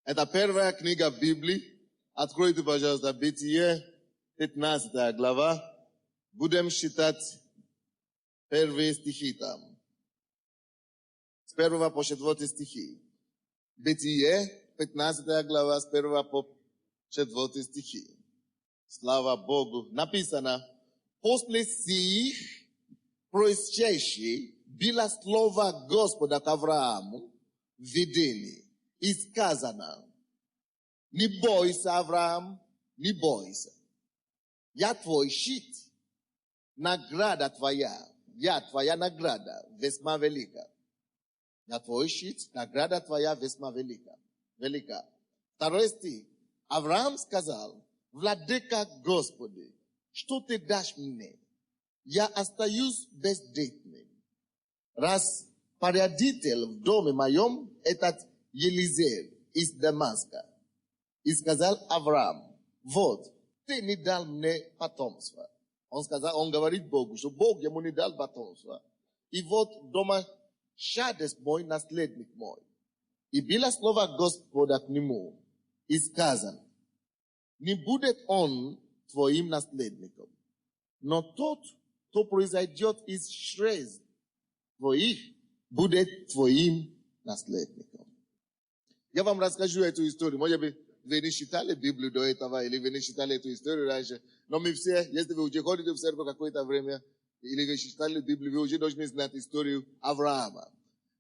Это первая книга Библии. Откройте, пожалуйста, Бытие, 15 глава. Будем считать первые стихи там. С 1 по 4 стихи. Бытие, 15 глава, с 1 по 4 стихи. Слава Богу. Написано: после сих происшедших было слово Господа к Аврааму в видении. И сказано: не бойся, Авраам, не бойся. Я твой щит, награда твоя. Я твоя награда весьма велика. Я твой щит, награда твоя весьма велика. Второй стих. Авраам сказал: владыка Господи, что ты дашь мне? Я остаюсь бездетным. Раз порядитель в доме моем этот Елизер из Дамаска. И сказал Авраам: вот, ты не дал мне потомство. Он говорит Богу, что Бог ему не дал потомство. И вот дома шадес мой, наследник мой. И было слово Господа к нему. И сказано: не будет он твоим наследником, но тот, кто произойдет из чрез твоих, будет твоим наследником. Я вам расскажу эту историю. Может быть, вы не читали Библию до этого, или вы не читали эту историю раньше. Но мы все, если вы уже ходите в церковь какое-то время, или вы читали Библию, вы уже должны знать историю Авраама.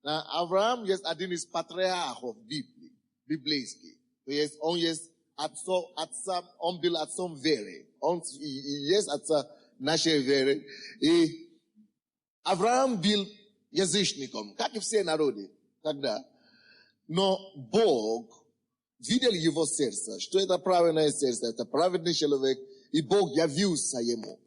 Авраам есть один из патриархов Библии, библейский. То есть он есть он был отцом веры. Он есть отца нашей веры. И Авраам был язычником, как и все народы тогда. Но Бог видел его сердце, что это правильное сердце, это праведный человек, и Бог явился ему.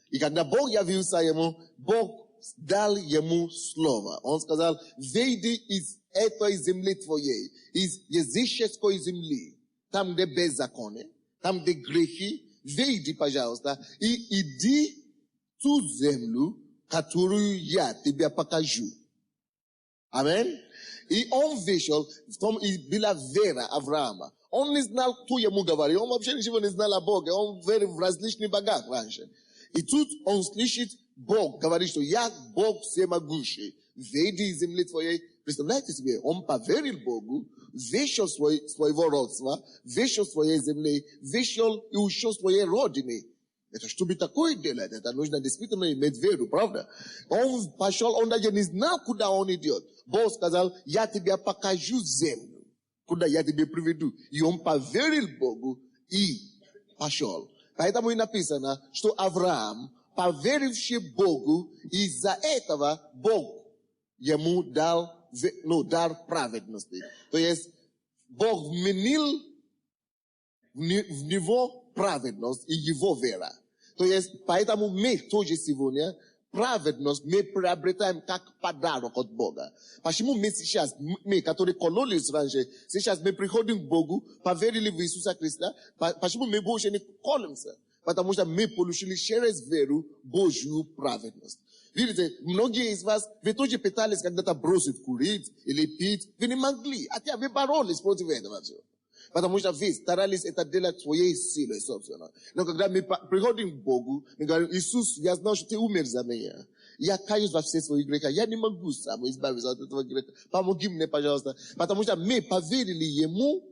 И когда Бог явился ему, Бог дал ему слово. Он сказал: выйди из этой земли твоей, из языческой земли, там, где беззаконие, там, где грехи, выйди, пожалуйста, и иди в ту землю, которую я тебе покажу. Аминь. И он вышел, в том и была вера Авраама. Он не знал, кто ему говорит. Он вообще ничего не знал о Боге. Он верил в различных богах раньше. И тут он слышит, Бог говорит, что я Бог всемогущий. Выйди из земли твоей. Представляете себе, он поверил Богу, вышел своего родства, вышел своей земли, вышел и ушел своей родины. Это чтобы такое делать, это нужно действительно иметь веру, правда? Он пошел, он даже не знал, куда он идет. Бог сказал: я тебе покажу землю, куда я тебе приведу. И он поверил Богу и пошел. Поэтому и написано, что Авраам, поверивший Богу, из-за этого Бог ему дал дар праведности. То есть Бог вменил в него праведность и его вера. То есть поэтому мы тоже сегодня праведность мы приобретаем как подарок от Бога. Почему мы сейчас, мы, которые кололись раньше, сейчас мы приходим к Богу, поверили в Иисуса Христа, почему мы больше не колемся? Потому что мы получили через веру Божью праведность. Видите, многие из вас, вы тоже пытались когда-то бросить курить или пить, вы не могли, хотя вы боролись против этого всего. Потому что вы старались это делать своей силой, собственно. Но когда мы приходим к Богу, мы говорим: Иисус, я знаю, что ты умер за меня. Я каюсь во все свои грехи. Я не могу сам избавиться от этого греха. Помоги мне, пожалуйста. Потому что мы поверили Ему,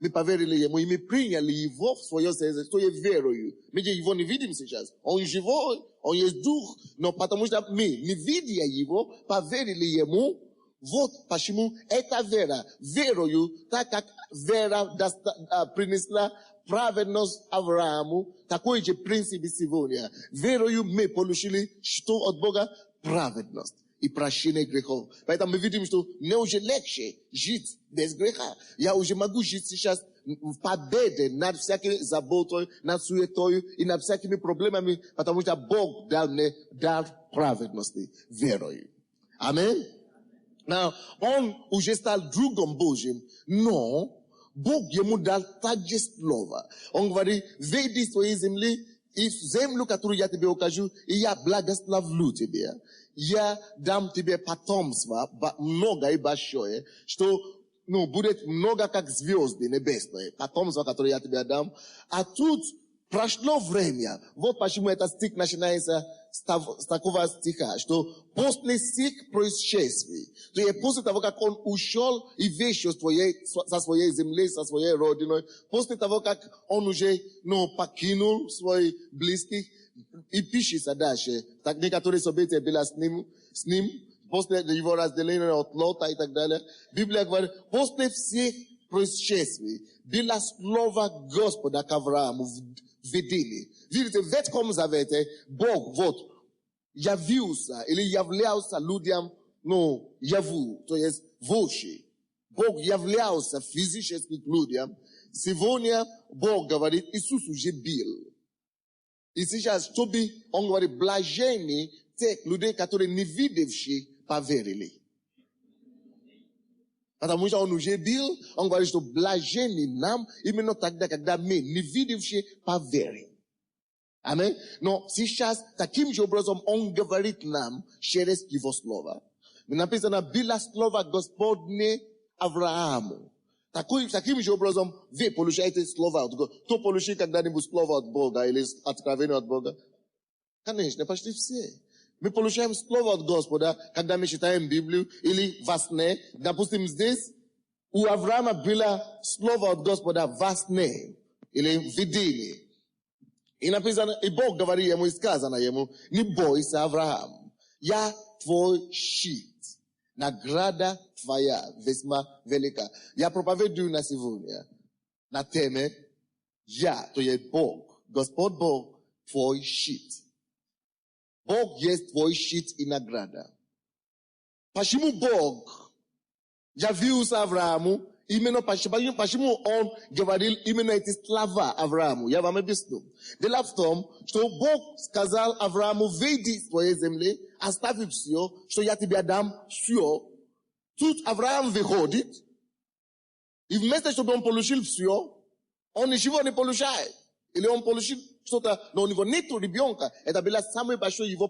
и мы приняли Его в свое сердце, своей верою. Мы Его не видим сейчас. Он живой, Он есть Дух. Но потому что мы, не видя Его, поверили Ему. Вот почему эта вера, верою, так как вера принесла праведность Аврааму, такой же принцип и сегодня. Верою мы получили что от Бога? Праведность и прощение грехов. Поэтому мы видим, что мне уже легче жить без греха. Я уже могу жить сейчас в победе над всякой заботой, над суетой и над всякими проблемами, потому что Бог дал мне дар праведности верою. Аминь. Он уже стал другом Божьим, но Бог ему дал также слово. Он говорит: выйди из твоей земли и в землю, которую я тебе укажу, и я благословлю тебя. Я дам тебе потомство много и большое, что ну, будет много как звезды небесные. Потомство, которое я тебе дам. А тут прошло время. Вот почему этот стих начинается с такого стиха, что после всех происшествий, то есть после того, как он ушел и вышел со своей земли, со своей родиной, после того, как он уже, ну, покинул своих близких, и пишется дальше, так некоторые события были с ним, после его разделения от Лота и так далее. Библия говорит, после всех происшествий было слово Господа к Аврааму в видении. Видите, в Ветхом Завете Бог вот явился или являлся людям, ну, яву, то есть воши. Бог являлся физически к людям. Сегодня Бог говорит, Иисус уже был. И сейчас, чтобы он говорит, блаженны те люди, которые не видевшие, поверили. Потому что он уже был, он говорит, что блаженны нам, именно тогда, когда мы, не видевшие, поверим. Аминь. Но сейчас, таким же образом, он говорит нам через его слово. Написано, было слово Господне Аврааму. Таким же образом, вы получаете слово от Бога. Кто получил когда-нибудь слово от Бога или откровение от Бога? Конечно, почти все. Мы получаем слово от Господа, когда мы читаем Библию или во сне. Допустим, здесь у Авраама было слово от Господа во сне или в видении. И написано, и Бог говорит ему, и сказано ему, не бойся, Авраам, я твой щит. Награда твоя весьма велика. Я проповедую на сегодня на теме я, то есть Бог, Господь Бог, твой щит. Бог есть твой щит и награда. Почему Бог явился Аврааму, именно почему он говорил именно эти слова Аврааму? Я вам объясню. Дело в том, что Бог сказал Аврааму, выйди из твоей земли, оставь все, что я тебе дам все. Тут Авраам выходит, и вместо чтобы он получил все, он ничего не получает. Или он получил что-то, но у него нету ребенка. Это была самая большая его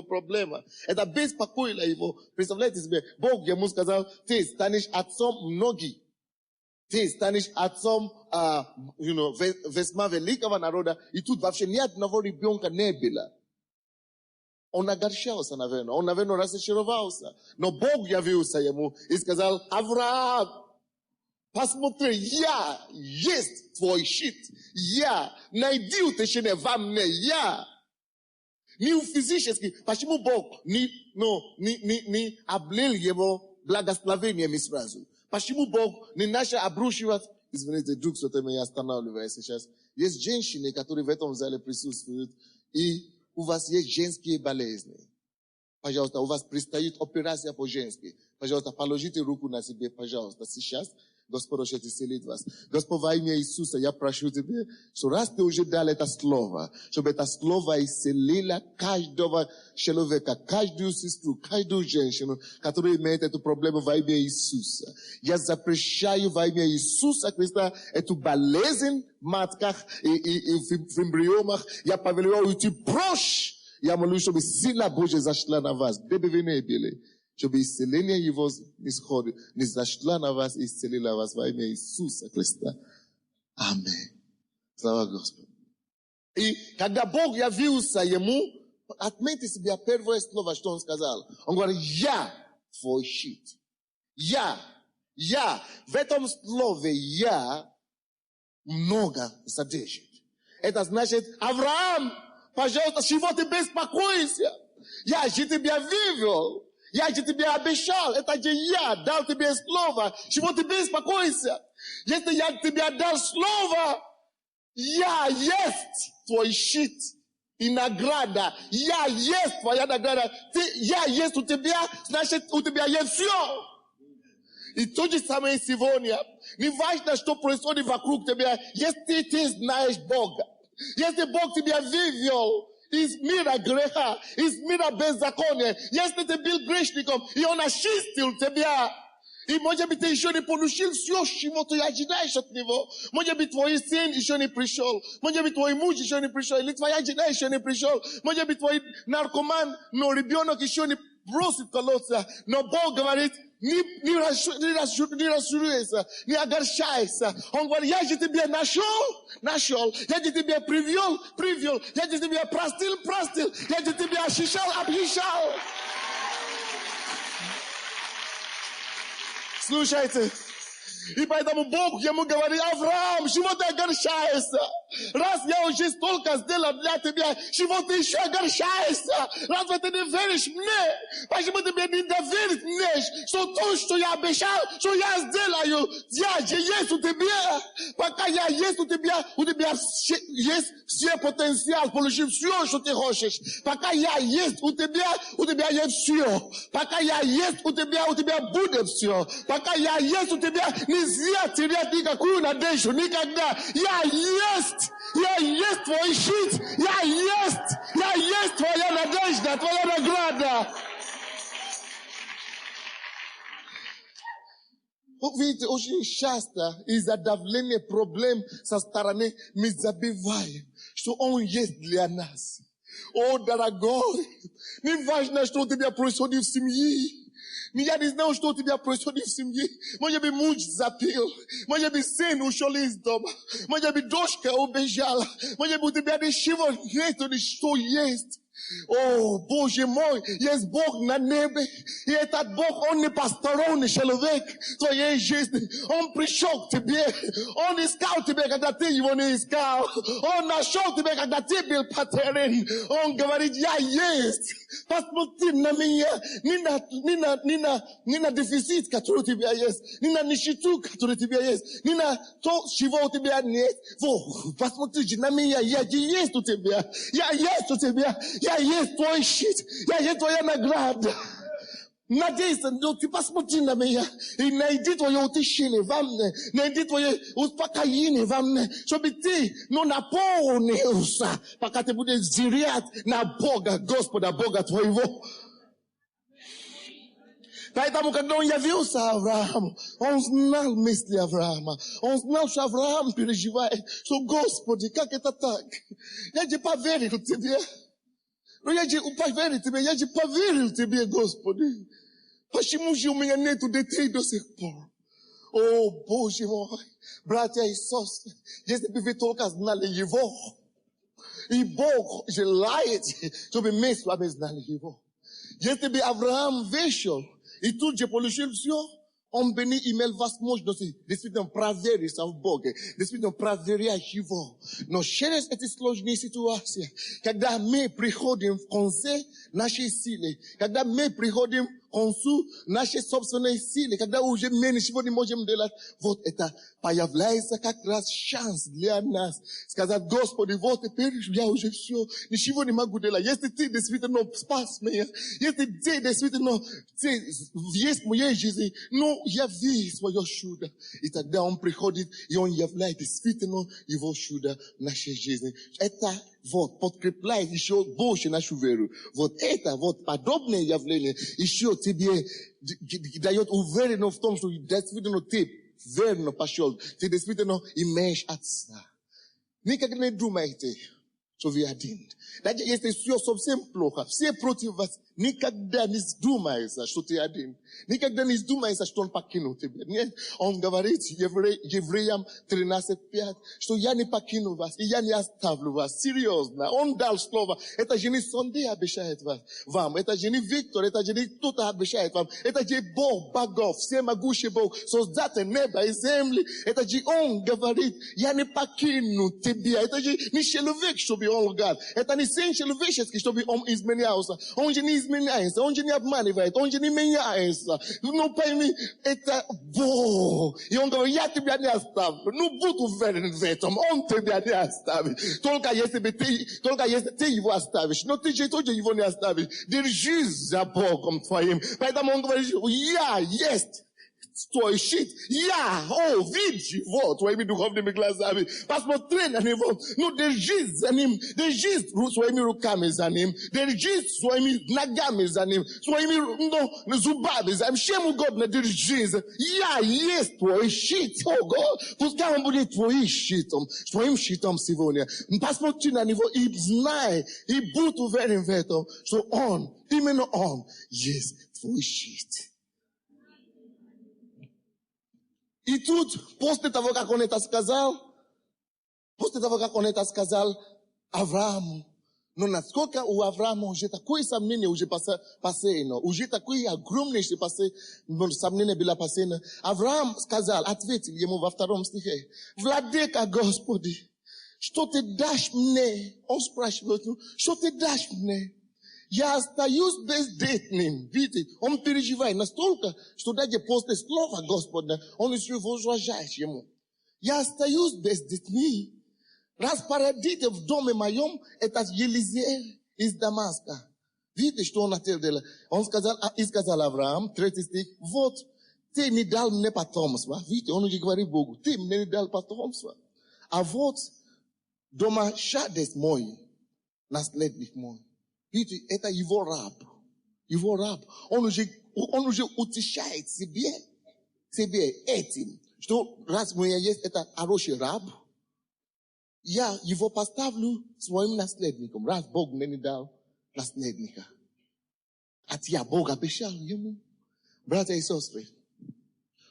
проблема. Это беспокоило его. Представляете себе, Бог ему сказал, ты станешь отцом многих. Ты станешь отцом, весьма великого народа. И тут вообще ни одного ребенка не было. Он огорчался, наверное. Он, наверное, разочаровался. Но Бог явился ему и сказал, Авраам, посмотри, я есть твой щит. Я найди утешение во мне. Я. Не физически. Почему Бог не облил его благословениями сразу? Почему Бог не начал обрушивать? Извините, Дух Святой меня останавливает сейчас. Есть женщины, которые в этом зале присутствуют, и у вас есть женские болезни. Пожалуйста, у вас предстоит операция по-женски. Пожалуйста, положите руку на себе, пожалуйста, сейчас. Господь хочет исцелить вас. Господь, во имя Иисуса, я прошу тебя, что раз ты уже дал это слово, чтобы это слово исцелило каждого человека, каждую сестру, каждую женщину, которая имеет эту проблему во имя Иисуса. Я запрещаю во имя Иисуса Христа эту болезнь в матках и в эмбриомах. Я повелеваю уйти прочь. Я молюсь, чтобы сила Божья зашла на вас. Где вы не были? Чтобы исцеление его не зашло на вас и исцелило вас во имя Иисуса Христа. Аминь. Слава Господу. И когда Бог явился ему, отметьте себе первое слово, что он сказал. Он говорит, я твой щит. Я. В этом слове я много содержит. Это значит, Авраам, пожалуйста, чего ты беспокоишься? Я же тебя вывел. Я же тебе обещал, это же я дал тебе слово. Чего ты беспокоишься? Если я тебе дал слово, я есть твой щит и награда. Я есть твоя награда. Я есть у тебя, значит у тебя есть все. И то же самое сегодня. Не важно, что происходит вокруг тебя, если ты знаешь Бога. Если Бог тебя вывел из мира греха, из мира беззакония. Если ты был грешником, и он очистил тебя. И, может быть, ты еще не получил все, чего ты ожидаешь от него. Может быть, твой сын еще не пришел. Может быть, твой муж еще не пришел. Или твоя жена еще не пришел. Может быть, твой наркоман, но ребенок еще не бросит колодца. Но Бог говорит, ni rassureza, ni agarshaysa. On va ya j'étais bien nachol, ya j'étais bien priviol, ya j'étais bien prastil, ya j'étais bien shishal, abhishal. Слушайте, и поэтому Бог ему говорит: Авраам, чего ты огорчаешься? Раз я уже столько сделал для тебя, чего ты еще огорчаешься? Разве ты не веришь мне? Почему ты мне не доверишь мне, что то, что я обещал, что я сделаю, я же есть у тебя. Пока я есть у тебя есть все потенциал получить все, что ты хочешь. Пока я есть у тебя есть все. Пока я есть у тебя будет все. Пока я есть у тебя, нельзя терять никакую надежду, никогда. Я есть твой щит, я есть твоя надежда, твоя награда. Видите, очень часто из-за давления проблем со стороны мы забиваем, что Он есть для нас. О, дорогой, не важно, что у тебя происходит в семье. Я не знаю, что у тебя происходит в семье. Может быть, муж запил. Может быть, сын ушел из дома. Может быть, дочка убежала. Может быть, у тебя ничего нету, что есть. О, Боже мой, есть Бог на небе. И этот Бог, Он не посторонний человек в твоей жизни. Он пришел к тебе. Он искал тебя, когда ты его не искал. Он нашел тебя, когда ты был потерян. Он говорит: я есть. Посмотри на меня. Не на дефицит, который у тебя есть. Не на нищету, который у тебя есть. Не на то, чего у тебя нет. Посмотрите на меня. Я есть у тебя. Я есть у тебя. Я есть твой щит, я есть твоя награда. Надейся, ты посмотри на меня и найди твое утешение во мне, найди твое успокоение во мне, чтобы ты наполнился, пока ты будешь зрять на Бога, Господа, Бога твоего. Поэтому, когда он явился Аврааму, он знал мысли Авраама. Он знал, что Авраам переживает, что: Господи, как это так? Я же поверил тебе. Но я же поверил тебе, Господи. Почему же у меня нету детей до сих пор? О, Боже мой, братья и сестры, если бы вы только знали Его, и Бог желает, чтобы мы с вами знали Его. Если бы Авраам вышел и тут же получил все, он бы не имел возможности действительно проверить в Боге, действительно проверять Его. Но через эти сложные ситуации, когда мы приходим в конце нашей силы, когда мы приходим к концу нашей собственной силы, когда уже мы ничего не можем делать, вот это появляется как раз шанс для нас сказать: Господи, вот теперь я уже все, ничего не могу делать. Если Ты действительно спас меня, если Ты действительно есть в моей жизни, ну, яви свое чудо. И тогда Он приходит, и Он являет действительно Его чудо в нашей жизни. Это вот подкрепляет еще больше нашу веру. Вот это, вот подобное явление еще тебе дает уверенность в том, что действительно ты верно пошел, ты действительно имеешь Отца. Никогда не думайте, что вы один. Даже если все совсем плохо, все против вас, никогда не думайте, что ты один. Никогда не думайте, что Он покинул тебя. Нет, Он говорит Евреям 13:5, что я не покину вас, и я не оставлю вас. Серьезно. Он дал слово. Это же не Сонде обещает вам. Это же не Виктор, это же не кто-то обещает вам. Это же Бог, богов, всемогущий Бог, создатель неба и земли. Это же Он говорит: я не покину тебя. Это же не человек, чтобы Он лгал. Это не сын человеческий, чтобы Он изменялся. Он же не изменяется, Он же не обманывает, Он же не меняется. Ну, пойми, это Бог. И Он говорит: я тебя не оставлю. Ну, будь уверен в этом. Он тебя не оставит. Только если ты его оставишь. Но ты же тоже его не оставишь. Держись за Богом твоим. Поэтому Он говорит: я есть твой щит. Видь его твоими духовными глазами. Посмотри на него. Ну, держись за ним. Держись своими руками за ним. Держись своими ногами за ним. Своими зубами за ним. Чем угодно держись. Я есть твой щит. Пускай он будет твоим щитом сегодня. Посмотри на него и знай, и будь уверен в этом, что именно он есть твой щит. И тут, после того, как он это сказал, Аврааму, но насколько у Авраама уже такое сомнение уже посеяно, уже такое огромное сомнение было посеяно, Авраам сказал, ответил ему во 2 стихе, «Владыка Господи, что ты дашь мне?» Он спрашивает, что ты дашь мне? Я остаюсь бездетным. Видите, он переживает настолько, что даже после слова Господа, он еще возражает ему. Я остаюсь бездетным. Распорядите в доме моем, это Елизеев из Дамаска. Видите, что он ответил? Он сказал Авраам, 3 стих, вот, ты не дал мне потомство. Видите, он уже говорит Богу, ты мне не дал потомство. А вот, домашадец мой, наследник мой. Видите, это его раб. Его раб. Он уже утешает себе этим, что раз у меня есть это хороший раб, я его поставлю своим наследником, раз Бог мне не дал наследника. Хотя Бог обещал ему. Братья и сестры,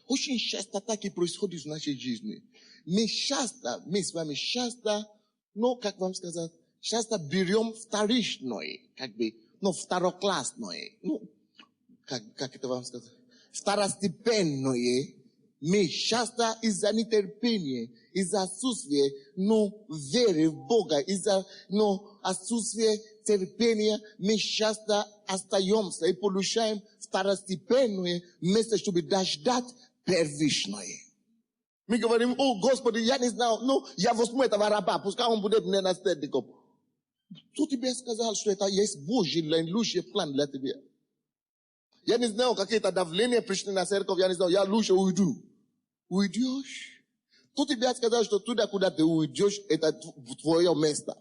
очень часто так и происходит в нашей жизни. Мы с вами часто, ну, как вам сказать, часто берем вторичное, второклассное, как это вам сказать, второстепенное. Мы часто из-за нетерпения, из-за отсутствия, веры в Бога, из-за, отсутствия терпения, мы часто остаемся и получаем второстепенное вместо, чтобы дать первичное. Мы говорим, о, Господи, я не знал, я возьму этого раба, пускай он будет мне наследником. Кто тебе сказал, что это есть Божий лучший план для тебя? Я не знал, какие-то давления пришли на церковь, я не знал, я лучше уйду. Уйдешь? Кто тебе сказал, что туда, куда ты уйдешь, это твое место?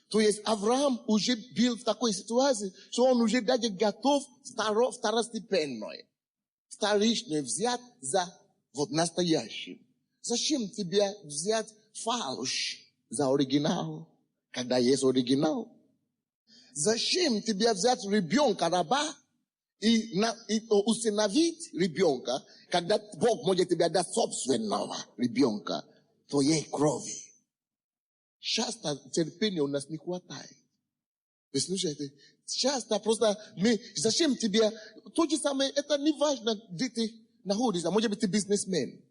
То есть Авраам уже был в такой ситуации, что он уже даже готов второстепенное, вторичное взять за настоящим. Зачем тебе взять фальшь за оригинал, когда есть оригинал? Зачем тебе взять ребенка, раба, и усыновить ребенка, когда Бог может тебе дать собственного ребенка, твоей крови? Часто терпения у нас не хватает. Вы слушаете? Часто просто зачем тебе, то же самое, это не важно, где ты находишься, может быть, ты бизнесмен.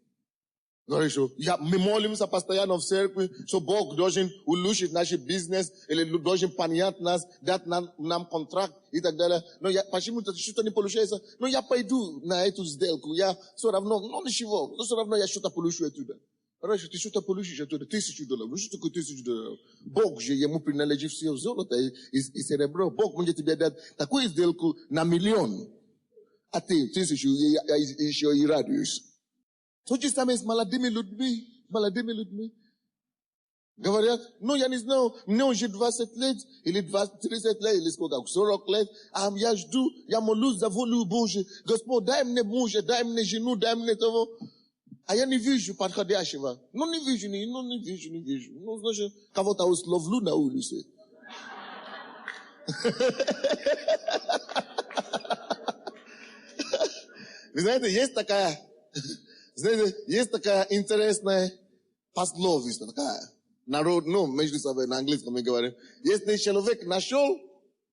Говоришь, мы молимся постоянно в церкви, что Бог должен улучшить наш бизнес, или должен понять нас, дать нам контракт и так далее. Но почему-то что-то не получается. Но я пойду на эту сделку, я все равно, ничего, все равно я что-то получу оттуда. Раньше ты что-то получишь оттуда, $1000. Что такое $1000? Бог же, ему принадлежит все золото и серебро. Бог может тебе дать такую сделку на 1 миллион. А ты 1000 еще и радуешься. То же самое с молодыми людьми. Говорят, я не знаю, мне уже 20 лет, или 30 лет, или сколько, 40 лет, я жду, я молюсь за волю Божию. Господь, дай мне мужа, дай мне жену, дай мне того. А я не вижу подходящего. Не вижу. Значит, кого-то условлю на улице. Вы знаете, есть такая интересная пословица, такая. Народ, между собой на английском мы говорим. Если человек нашел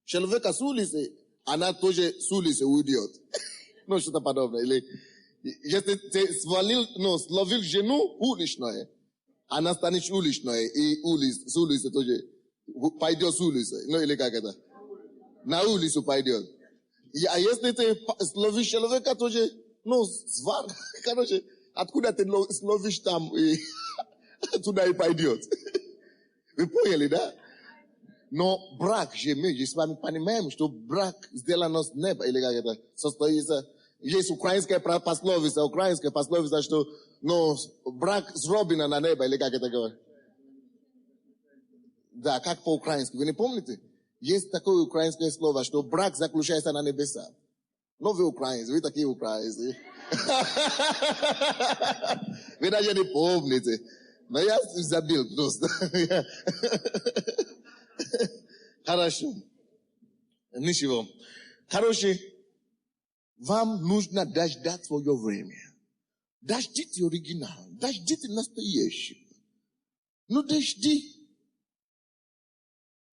человека с улицы, она тоже с улицы уйдет. Что-то подобное. Или если ты словил жену уличную, она станет уличной, и с улицы тоже пойдет с улицы. Или как это? На улицу пойдет. А если ты словишь человека, тоже, короче, откуда ты словишь там, и туда и пойдет. Вы поняли, да? Но брак же мы с вами понимаем, что брак сделан с неба, или как это, состоится. Есть украинская пословица, что, брак сделан на небо, или как это говорит? Да, как по-украински, вы не помните? Есть такое украинское слово, что брак заключается на небесах. Но вы украинцы, вы такие украинцы. Вы даже не помните. Но я забил просто. Хорошо. Ничего. Короче, вам нужно дождать свое время. Дождите оригинал, дождите настоящего. Ну, дожди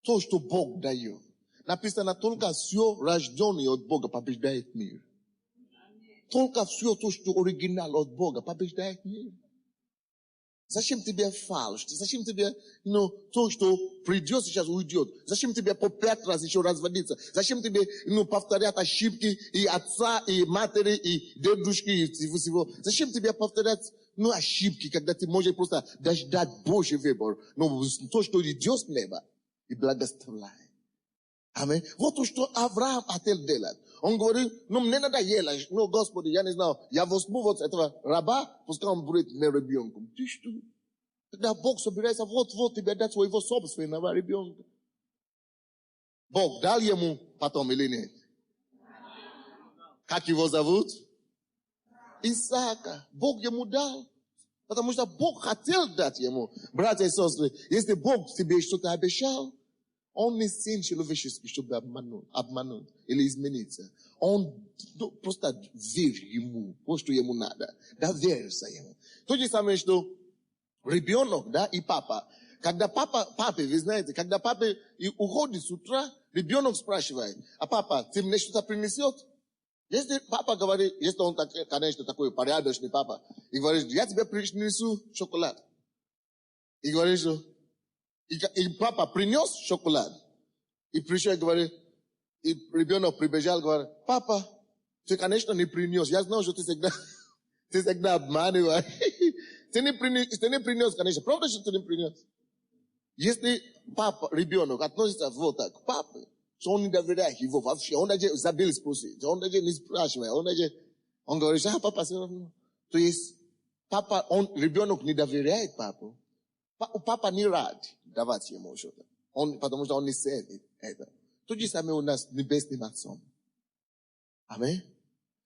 то, что Бог дает. Написано, только все рожденное от Бога побеждает мир. Только все то, что оригинал от Бога побеждает мир. Зачем тебе фальшь? Зачем тебе, то, что придет, сейчас уйдет? Зачем тебе по 5 раз еще разводиться? Зачем тебе, повторять ошибки и отца, и матери, и дедушки, и всего? Зачем тебе повторять, ошибки, когда ты можешь просто дать Божий выбор? Но то, что идет с неба, и благословляет. Аминь. Вот то, что Авраам хотел делать. Он говорит, мне надоело, Господи, я не знаю, я возьму вот этого раба, пускай он будет мне ребенком. Ты что? Когда Бог собирается, вот тебе дать своего собственного ребенка. Бог дал ему потом или нет? Как его зовут? Исаака. Бог ему дал. Потому что Бог хотел дать ему. Братья и сестры, если Бог тебе что-то обещал, он не сын человеческий, чтобы обмануть или измениться. Он просто верь ему, то, что ему надо. Доверься ему. То же самое, что ребенок, да, и папа. Когда папе, вы знаете, когда папа уходит с утра, ребенок спрашивает, а папа, ты мне что-то принесет? Если папа говорит, если он, конечно, такой порядочный папа, и говорит, я тебе принесу шоколад. И говорит, что и папа принес шоколад. И пришел и говорит, и ребенок прибежал и говорит, папа, ты, конечно, не принес. Я знаю, что ты всегда обманываешь. Ты не принес, конечно. Правда, что ты не принес? Если папа, ребенок относится вот так к папе, что он не доверяет его вообще, он даже забыл спросить, он даже не спрашивает, он говорит, папа все равно. То есть, ребенок не доверяет папу. Папа не рад давать ему что-то. Потому что он не ценит это. То же самое у нас с небесным Отцом. Аминь.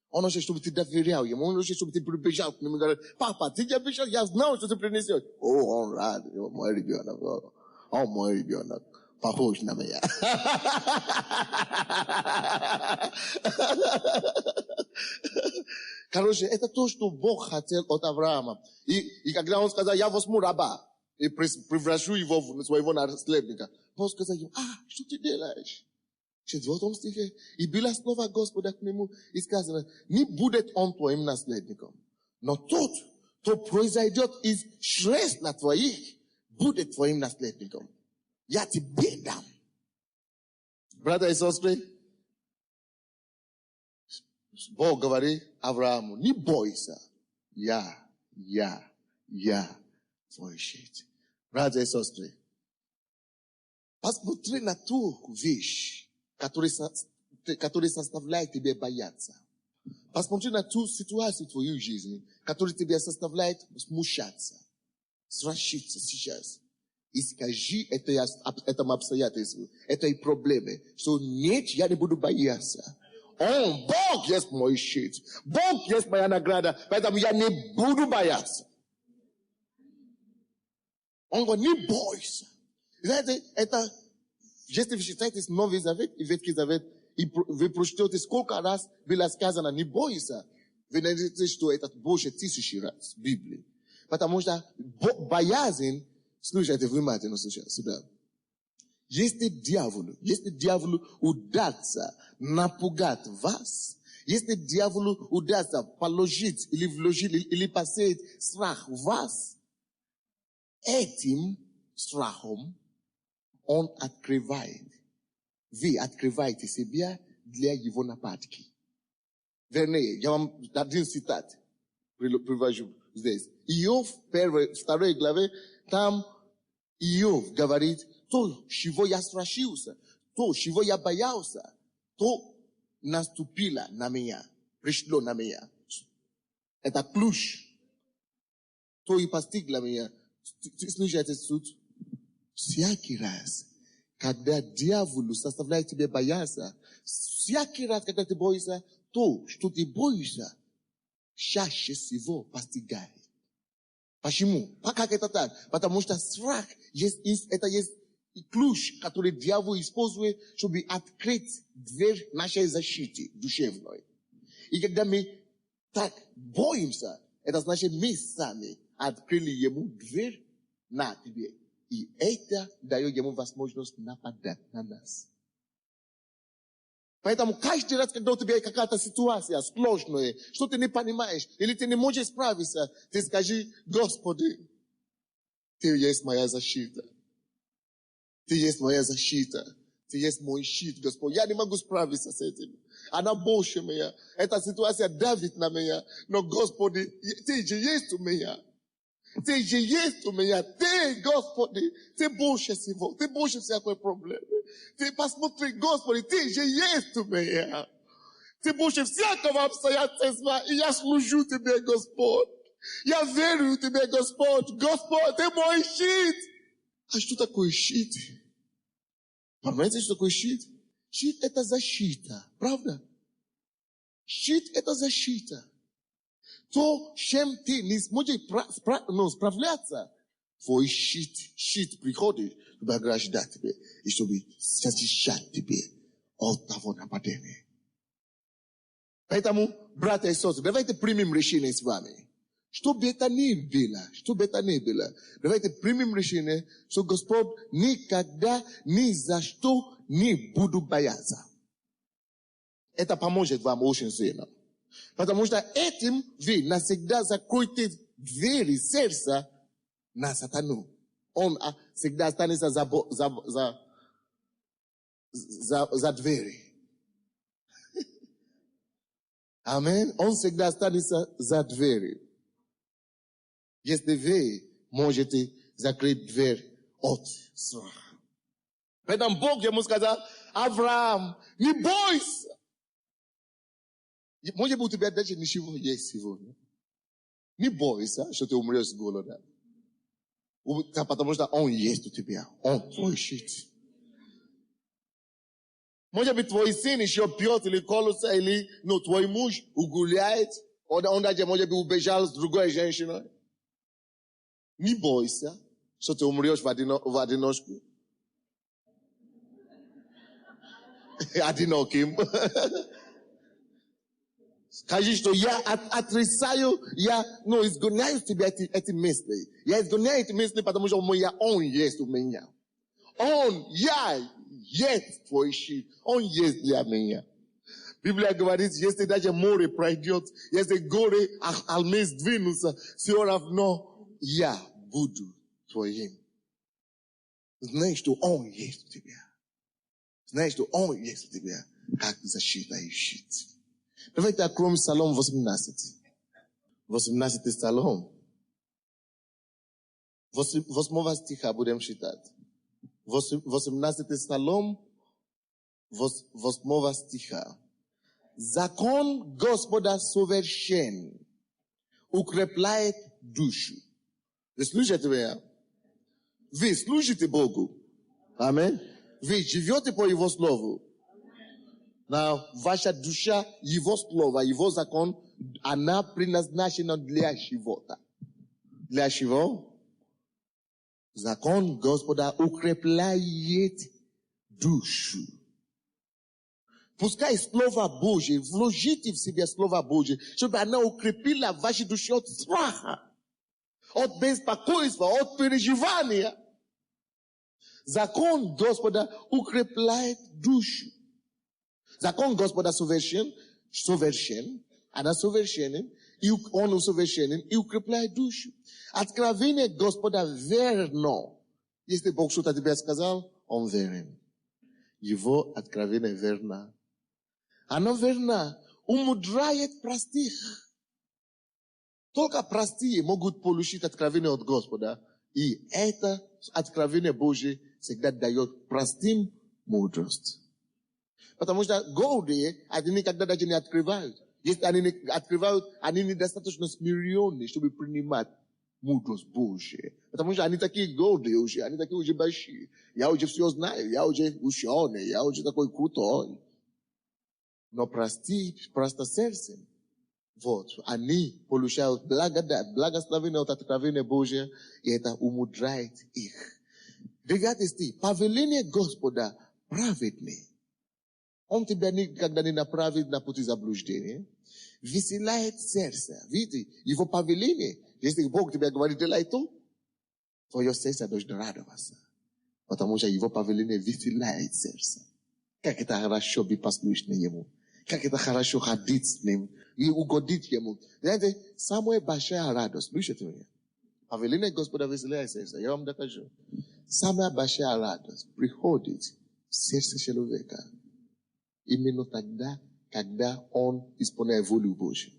Он хочет, чтобы ты доверял ему. Он хочет, чтобы ты прибежал к нему и говорил, папа, ты не обещал, я знал, что ты принесешь. Он рад, мой ребенок. Мой ребенок. Похож на меня. Короче, это то, что Бог хотел от Авраама. И когда он сказал, я возьму раба и превращу его в своего наследника, Бог сказал ему, что ты делаешь? В 4 стихе. И было слово Господа к нему, и сказано, не будет он твоим наследником, но тот, кто произойдет из чресла твоих, будет твоим наследником. Я тебе дам. Братья и сестры, Бог говорит Аврааму, не бойся, я твой щит. Братья и сестры, посмотри на ту вещь, которая заставляет тебя бояться. Посмотри на ту ситуацию в твоей жизни, которая тебя заставляет смущаться, страшиться сейчас. И скажи этому обстоятельству, этой проблеме, что нет, я не буду бояться. Бог есть мой щит. Бог есть моя награда, поэтому я не буду бояться. Он говорит, не бойся. Знаете, это, если вы читаете Новый Завет и Ветхий Завет, и вы прочтете, сколько раз было сказано, не бойся, вы найдете, что это больше 1000 раз в Библии. Потому что боязнь, слушайте внимательно сюда. Если дьяволу удастся напугать вас, если дьяволу удастся положить или вложить, или посеять страх в вас, этим страхом он открывает. Вы открываете себя для его нападки. Вернее, я вам один цитат привожу здесь. Иов, 2 главе, там Иов говорит, то, чего я страшился, то, чего я боялся, то наступило на меня, пришло на меня. Это ключ. То и постигло меня. Слушайте суть. Всякий раз, когда дьявол заставляет тебя бояться, всякий раз, когда ты боишься, то, что ты боишься, чаще всего постигает. Почему? Как это так? Потому что страх это есть ключ, который дьявол использует, чтобы открыть дверь нашей защиты душевной. И когда мы так боимся, Это значит, мы сами открыли ему дверь на тебе. И это дает ему возможность нападать на нас. Поэтому каждый раз, когда у тебя есть какая-то ситуация сложная, что ты не понимаешь, или ты не можешь справиться, ты скажи: Господи, Ты есть моя защита. Ты есть моя защита. Ты есть мой щит, Господь. Я не могу справиться с этим. Она больше меня. Эта ситуация давит на меня. Но, Господи, Ты же есть у меня. Ты же есть у меня. Ты, Господи, Ты больше всего. Ты больше всякой проблемы. Ты посмотри, Господи, Ты же есть у меня. Ты больше всякого обстоятельства. И я служу Тебе, Господь. Я верю Тебе, Господь. Господь, Ты мой щит. А что такое щит? Понимаете, что такое щит? Щит – это защита. Правда? Щит – это защита. То, чем ты не сможешь справляться, твой щит приходит, чтобы ограждать тебя и чтобы защищать тебя от того нападения. Поэтому, братья и сестры, давайте примем решение с вами. Что бы это ни было, давайте примем решение, что Господь никогда, ни за что не буду бояться. Это поможет вам очень сильно. Потому что этим вы навсегда закроете двери сердца на сатану. Он всегда останется за двери. Аминь. Он всегда останется за двери. Если вы можете закрыть дверь от страха. Поэтому Бог ему сказал: Авраам, не бойся. Может быть, у тебя даже ничего есть сегодня. Не бойся, что ты умрешь с голода. Потому что Он есть у тебя. Он твой щит. Может быть, твой сын еще пьет или колется, или твой муж гуляет. Он даже, может быть, убежал с другой женщиной. Не бойся, что ты умрешь в одиночку. Одиноким. Скажи, что я отрицаю, изгоняю тебя эти мысли. Я изгоняю эти мысли, потому что Он есть у меня. Я есть твой щит. Он есть для меня. Библия говорит, если даже море пройдет, если горы алмы сдвинутся, все равно я буду твоим. Знай, что Он есть у тебя. Знай, что Он есть у тебя, как защита и щит. Давайте откроем Псалом 18. 18 Псалом. 8 стиха будем читать. 18 Псалом, 8 стиха. Закон Господа совершен, укрепляет душу. Вы слушаете меня? Вы служите Богу. Аминь. Вы живете по Его Слову. Ваша душа, Его Слово, Его закон, она предназначена для живота. Для чего? Закон Господа укрепляет душу. Пускай Слово Божье, вложите в себя Слово Божье, чтобы она укрепила вашу душу от страха, от беспокойства, от переживания. Закон Господа укрепляет душу. Закон Господа совершен, она совершенен, и Он усовершенен, и укрепляет душу. Откровение Господа верно. Если Бог что-то тебе сказал, Он верен. Его откровение верно. Оно верно. Умудряет простых. Только простые могут получить откровение от Господа. И это откровение Божье всегда дает простым мудрость. Потому что гордые, они никогда даже не открывают. Если они не открывают, они недостаточно смиренные, чтобы принимать мудрость Божью. Потому что они такие гордые уже, они такие уже большие. Я уже все знаю, я уже ученый, я уже такой крутой. Но просто сердцем, они получают благодать, благословение от откровения Божия, и это умудряет их. 9 стих. Повеление Господа праведный. Он тебя никогда не направит на пути заблуждения. веселяет сердце. Видите, его повеление, если Бог тебе говорит, делай то, твое сердце должно радоваться. Потому что его повеление веселяет сердце. Как это хорошо быть послушным ему. Как это хорошо ходить с ним и угодить ему. Знаете, самая большая радость, слушайте меня. Повеление Господа веселяет сердце. Я вам докажу. Самая большая радость приходит в сердце человека. Именно тогда, когда он исполняет волю Божью.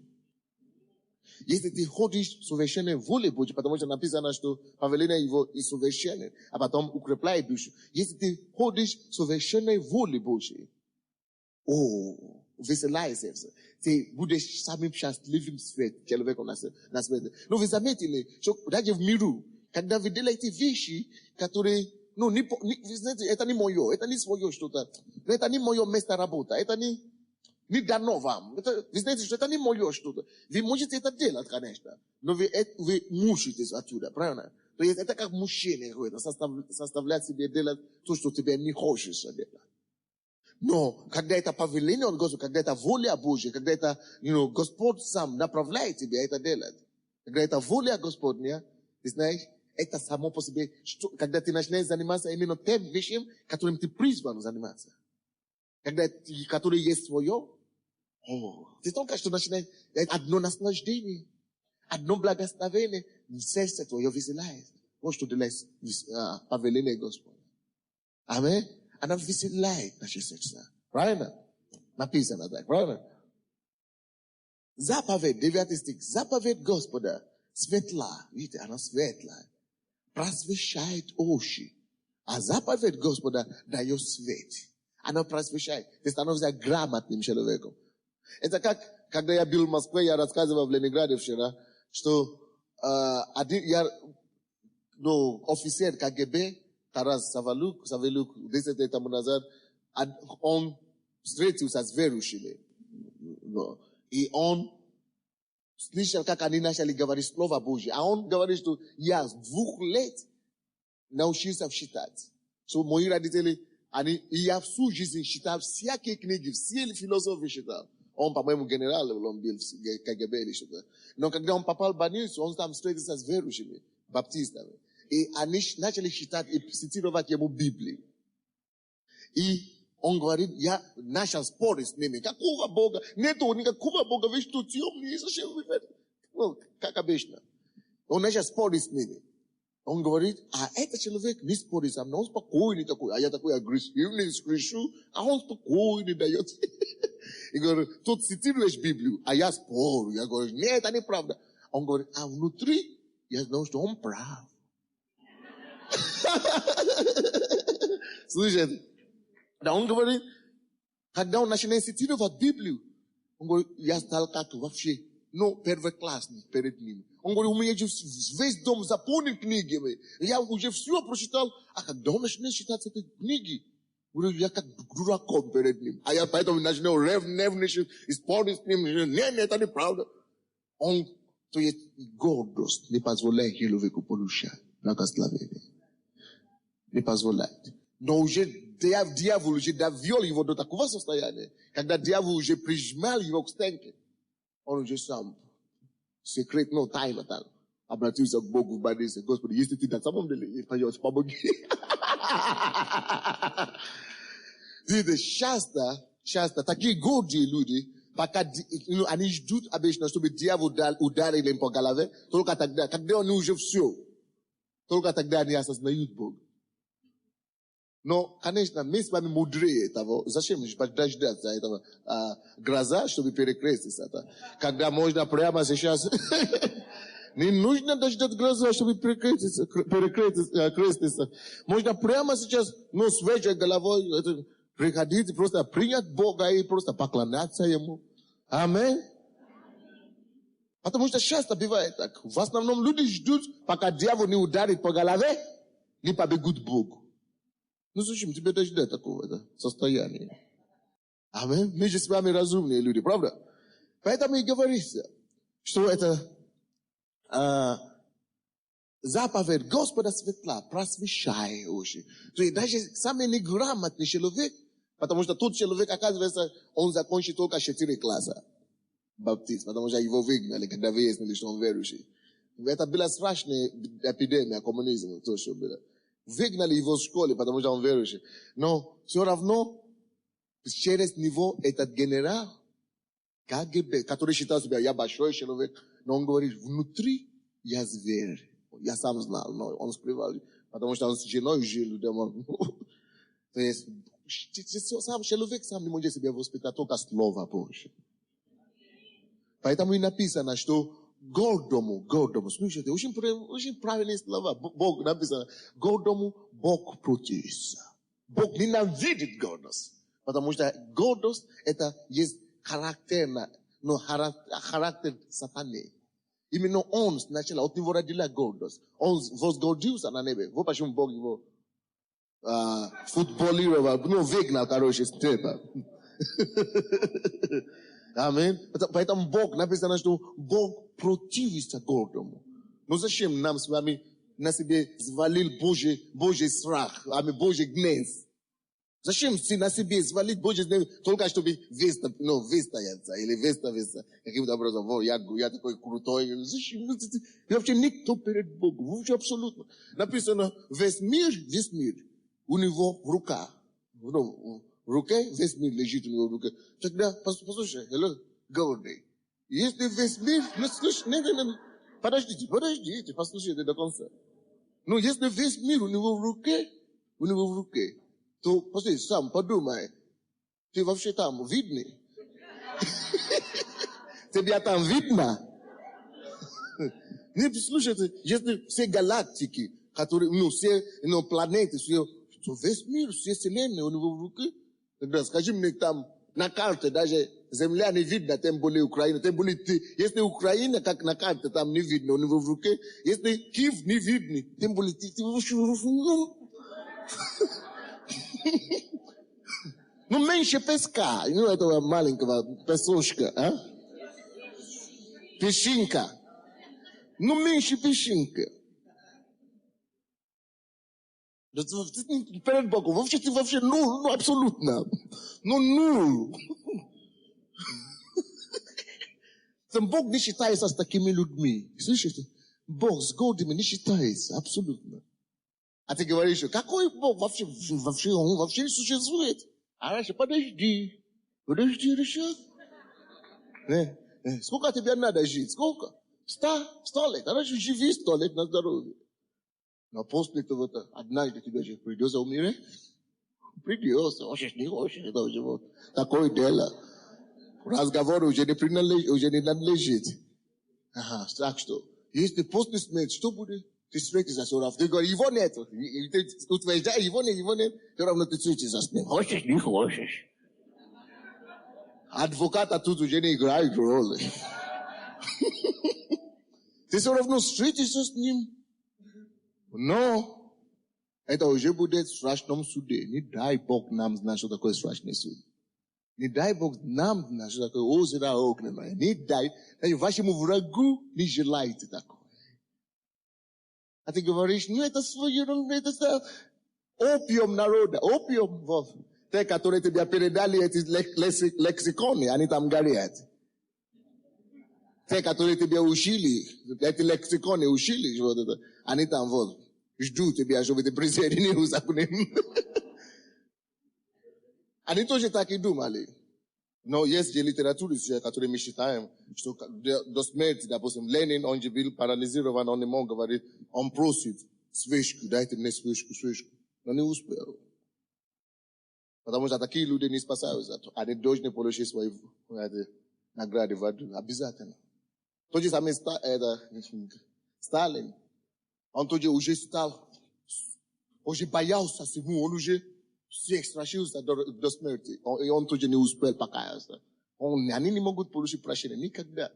Если ты ходишь в совершенной воле Божьей, потому что написано, что повеление его и совершенное, а потом укрепляет душу. Если ты ходишь в совершенной воле Божьей, веселяет сердце. Ты будешь самым счастливым человеком на свете. Но вы заметили, что даже в миру, когда вы делаете вещи, которые, вы знаете, это не мое, это не свое что-то, это не мое место работы, это не дано вам. Вы знаете, что это не мое что-то. Вы можете это делать, конечно, но вы мучаетесь отсюда, правильно? То есть это как мужчина какой-то, составлять себе делать то, что тебе не хочешь делать. Но когда это повеление от Господа, когда это воля Божья, когда это, Господь сам направляет тебя это делать, когда это воля Господня, ты знаешь, это само по себе, когда ты начинаешь заниматься именно тем вещем, которым ты призван заниматься. Которое есть свое, ты только что начинаешь одно наслаждение, одно благословение, сердце твое веселяет. Вот что делает повеление Господа. Аминь. Она веселяет наше сердце. Правильно? Написано так, правильно? Заповедь, 9 стих. Заповедь Господа светла. Видите, она светлая. Просвещает очи. А заповедь Господа дает свет. Она просвещает. Ты становишься грамотным человеком. Это как, когда я был в Москве, я рассказывал в Ленинграде вчера, что офицер КГБ, Тарас Савелюк, 10 лет тому назад, он встретился с верующими. И он слышал, как они начали говорить Слово Божье. А он говорит, что я с 2 лет научился считать. Что мои родители, я всю жизнь читал всякие книги, все философии читал. Он, по-моему, генерал, он был в КГБ или что-то. Но когда он попал в больницу, он там встретился с верующими, баптистами. И они начали читать и цитировать ему Библию. И он говорит, я начал спорить с ними. Какого Бога? Нету никакого Бога, вы что, темные, зачем вы это? Как обычно. Он начал спорить с ними. Он говорит, а этот человек не спорит со мной, он спокойный такой. А я такой агрессивный, скрешу, а он спокойный дает. И говорит, тут цитируешь Библию, а я спорю. Я говорю, нет, это неправда. Он говорит, а внутри я знаю, что он прав. Слушайте, да он говорит, когда он начинает цитировать Библию, он говорит, я стал как вообще, первоклассный перед ним. Он говорит, у меня же весь дом заполнен книгами. Я уже все прочитал, а когда он начинает читать эти книги, говорю, я как дураком перед ним. А я поэтому начинаю ревничать и спорить с ним. Нет, это неправда. Он, то есть гордость не позволяет человеку получать благословение. Не позволяет. Но уже дьявол уже довел его до такого состояния, когда дьявол уже прижимал его к стенке, он уже сам секретно, тайно там обратился к Богу в больнице. Господи, если ты на самом деле, пожалуйста, помоги. Видите, часто такие гордые люди, пока они ждут обычно, чтобы дьявол ударил им по голове, только тогда, когда они уже все, только тогда они осознают Бога. Но, конечно, мы с вами мудрее того. Зачем дождаться этого гроза, чтобы перекреститься? Когда можно прямо сейчас... Не нужно дождаться гроза, чтобы перекреститься. Можно прямо сейчас, с свежей головой приходить и просто принять Бога и просто поклоняться Ему. Аминь. Потому что часто бывает так. В основном люди ждут, пока дьявол не ударит по голове, не побегут к Богу. Зачем тебе дождать такого состояния? Аминь. Мы же с вами разумные люди, правда? Поэтому и говорится, что это заповедь Господа светла, просвещай очи. То есть даже самый неграмотный человек, потому что тот человек, оказывается, он закончит только 4 класса. baptist. Потому что его выгнали, когда выяснили, что он верующий. Это была страшная эпидемия коммунизма, то, что было. Выгнали его в школе, потому что он верующий. Но все равно через него этот генерал КГБ, который считал себя, я большой человек, но он говорит, внутри я зверь. Я сам знал, но он скрывал, потому что он с женой жил. То есть, сам человек сам не может себя воспитать, только Слово Божье. Поэтому и написано, что гордому, слушайте, очень правильные слова. Бог написано, гордому Бог противится. Бог ненавидит гордость. Потому что гордость это есть характерно, но характер сатаны. Именно он сначала, от него родила гордость. Он возгордился на небе. Вот почему Бог его футболировал, выгнал, короче, с неба. Аминь. Поэтому Бог, написано, что Бог противится гордому. Но зачем нам с вами на себе взвалил Божий страх, Божий гнев? Зачем на себе свалить Божий гнев, только чтобы выстояться или выставиться каким-то образом? Я такой крутой. Зачем? И вообще никто перед Богом. Вообще абсолютно. Написано, весь мир, у него в руках. В руке, весь мир лежит у него в руке. Тогда, послушай, гордый. Если весь мир, подождите, послушайте до конца. Но если весь мир у него в руке, то, послушай, сам подумай, ты вообще там видный? Тебя там видно? Нет, слушайте, если все галактики, которые, все планеты, то весь мир, все вселенные у него в руке. Тогда скажи мне там, на карте даже Земля не видно, тем более Украина, тем более ты. Если Украина, как на карте, там не видно, у него в руке. Если Киев не видно, тем более ты. Ну, меньше песка, этого маленького песочка, а? Песчинка. Ну, меньше песчинка. Перед Богом, вообще ты нул, абсолютно. Нул. Бог не считается с такими людьми. Слышите? Бог с гордыми не считается, абсолютно. А ты говоришь, какой Бог вообще, он вообще не существует. А раньше, подожди, решат. Сколько тебе надо жить? Сколько? 100 лет. А раньше живи 100 лет на здоровье. Но после того-то однажды тебе же придется умереть. Придется, хочешь, не хочешь, это уже вот такое дело. Разговор уже не принадлежит. Ага, так что, если после смерти, что будет? Ты встретишься с ним. Ты говоришь, его нет. Ты утверждаешь, его нет. Все равно ты встретишься с ним. Хочешь, не хочешь. Адвоката тут уже не играет роли. Ты все равно встретишься с ним. Но это уже будет в страшном суде. Не дай Бог нам знать, что такое страшный суд. Не дай Бог нам знать, что такое озеро огненное. Не дай. Вашему врагу не желайте такое. А ты говоришь, это свое, это опиум народа. Опиум, те, которые тебе передали эти лексиконы, они там горят. Те, которые тебе учили, эти лексиконы учили, они там ждут тебя, чтобы ты присоединился к ним. Они тоже так и думали. Но есть литература, которую мы считаем, что до смерти, допустим, Ленин, он же был парализирован, он не мог говорить, он просит свечку, дайте мне свечку. Но не успел. Потому что такие люди не спасаются. Они должны получить свои награды в аду. Обязательно. То же самое Сталин. Он тоже уже стал, уже боялся всему, он уже всех страшился до смерти. И он тоже не успел покаяться. Они не могут получить прощения никогда.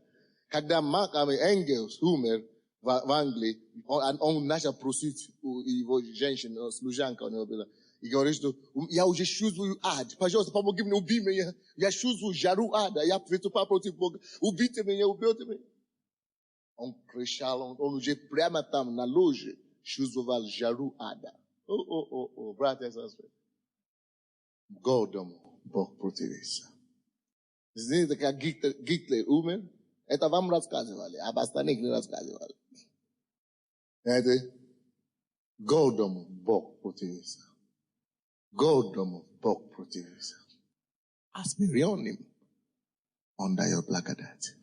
Когда Энгельс умер в Англии, он начал просить его женщину, служанка у него была. И говорит, что я уже чувствую ад. Пожалуйста, помоги мне, убей меня. Я чувствую жару ада. Я выступаю против Бога. Убейте меня, убейте меня. Он кричал, он уже прямо там на ложе чувствовал жару ада. Братья и сестры. Гордому Бог противится. Знаете, как Гитлер умер? Это вам рассказывали, об остальных не рассказывали. Это Голодом Бог противился. Голодом Бог противился. А смиренным он дает благодать.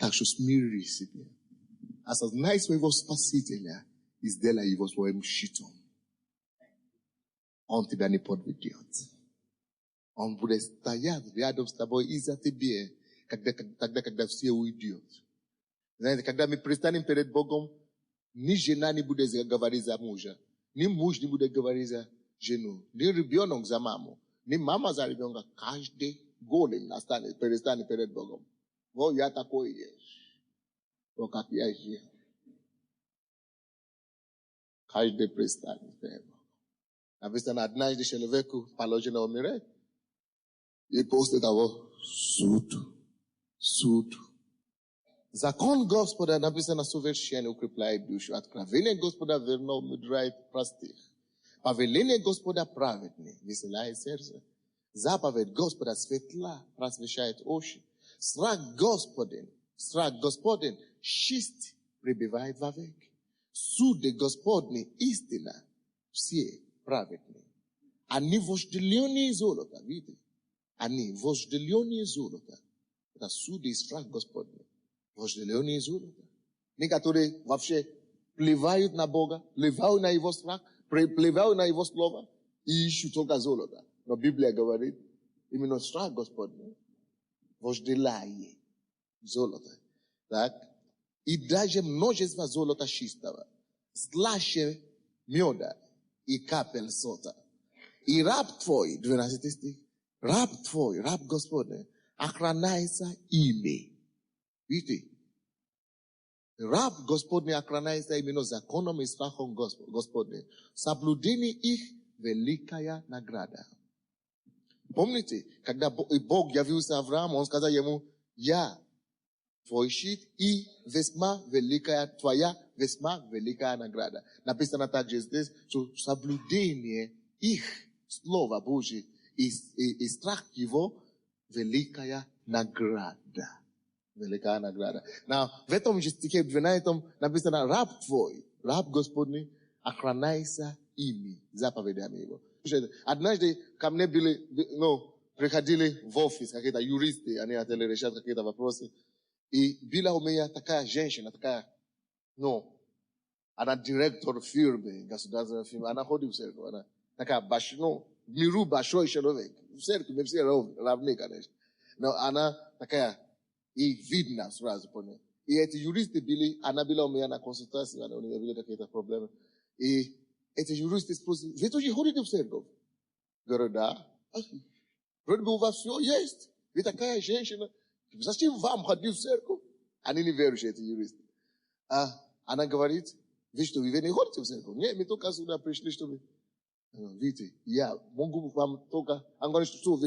Так что смири себя. Осознай своего Спасителя и сделай его своим щитом. Он тебя не подведет. Он будет стоять рядом с тобой и за тебя, когда все уйдут. Знаете, когда мы пристанем перед Богом, ни жена не будет говорить за мужа, ни муж не будет говорить за жену, ни ребенок за маму, ни мама за ребенка. Каждый голем перестанет перед Богом. Вот я такой есть. Вот как я есть. Каждый пристанет перед Богом. Написано, однажды человеку положено умереть. И после того, суд. Закон Господа написано совершенно укрепляет душу. Откровение Господа верно умудряет простых. Повеление Господа праведны, веселяет сердце. Заповедь Господа светла, просвещает очи. Страх Господень, чист пребывает вовек. Суды Господни истина, все праведны. Они вожделенные золота, видите? Они вожделенные золота. Это суды и страх Господний. Вожделенные золота. Некоторые вообще плевают на Бога, плевают на Его страх, плевают на Его слово и ищут только золото. Но Библия говорит, именно страх Господний вожделяет золото. Так? И даже множество золота чистого, слаще меда и капель сота. И раб твой, 12 стих, раб твой, раб Господний, охраняется ими. Видите? Раб Господний охраняется именно законом и страхом Господним. Соблюдение их великая награда. Помните, когда Бог явился Аврааму, он сказал ему, я твой щит и твоя весьма великая награда. Написано также здесь, что соблюдение их слова Божьего и страх его великая награда. Великая награда. В этом же стихе 12 написано, раб твой, раб Господний, охраняйся ими, заповедями его. Однажды ко мне приходили в офис какие-то юристы, они хотели решать какие-то вопросы. И была у меня такая женщина, она директор фирмы, государственной фирмы, она ходит в церковь, она такая в миру большой человек. В церкви мы все равны, конечно. Но она такая, и видно сразу по ней. И эти юристы она была у меня на консультации, у нее были какие-то проблемы. И эти юристы спросили, вы тоже ходите в церковь? Говорю, да. Вроде бы у вас все есть. Вы такая женщина. Зачем вам ходить в церковь? Они не верующие, эти юристы. Она говорит, вы что, вы не ходите в церковь? Нет, мы только сюда пришли, чтобы... Видите, я могу вам только... Она говорит, что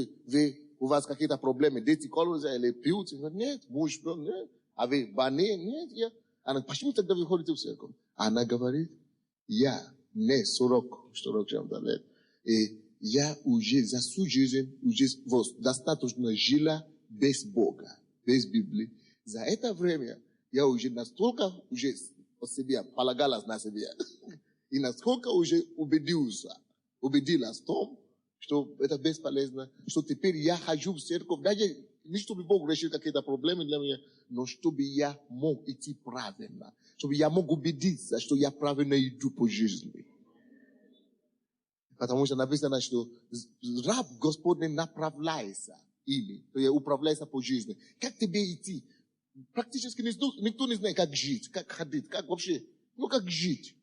у вас какие-то проблемы, дети колются или пьют? Нет, муж, нет. А вы больные? Нет. Она, почему тогда вы ходите в церковь? Она говорит, я не 40 чем-то лет. И я уже за всю жизнь уже достаточно жила без Бога, без Библии. За это время я уже настолько уже полагалась на себя. И насколько уже убедилась в том, что это бесполезно, что теперь я хожу в церковь, даже не чтобы Бог решил какие-то проблемы для меня, но чтобы я мог идти правильно, чтобы я мог убедиться, что я правильно иду по жизни. Потому что написано, что раб Господний направляется ими, то есть управляется по жизни. Как тебе идти? Практически никто не знает, как жить, как ходить, как вообще, как жить.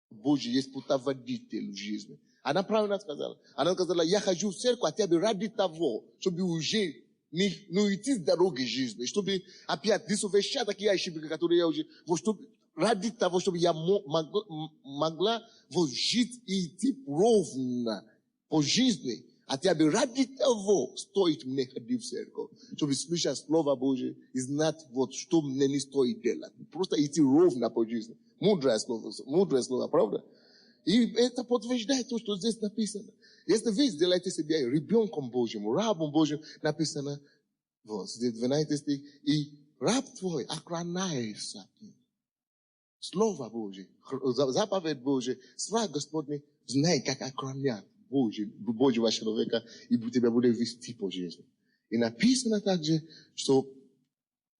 Божий есть путеводитель в жизни. Она правильно сказала. Она сказала, я хожу в церковь, хотя бы ради того, чтобы уже не идти с дороги жизни, чтобы опять не совершать такие ошибки, которые я уже... Чтобы ради того, чтобы я могла жить и идти ровно по жизни. Хотя бы ради того стоит мне ходить в церковь, чтобы слышать Слово Божие и знать, что мне не стоит делать. Просто идти ровно по жизни. Мудрое слово, правда? И это подтверждает то, что здесь написано. Если вы сделаете себя ребенком Божьим, рабом Божьим, написано, вот, здесь 12 стих, и раб твой охраняется. Слово Божье, заповедь Божья, слава Господня, знай, как охранять Божьего человека, и тебя будет вести по жизни. И написано также, что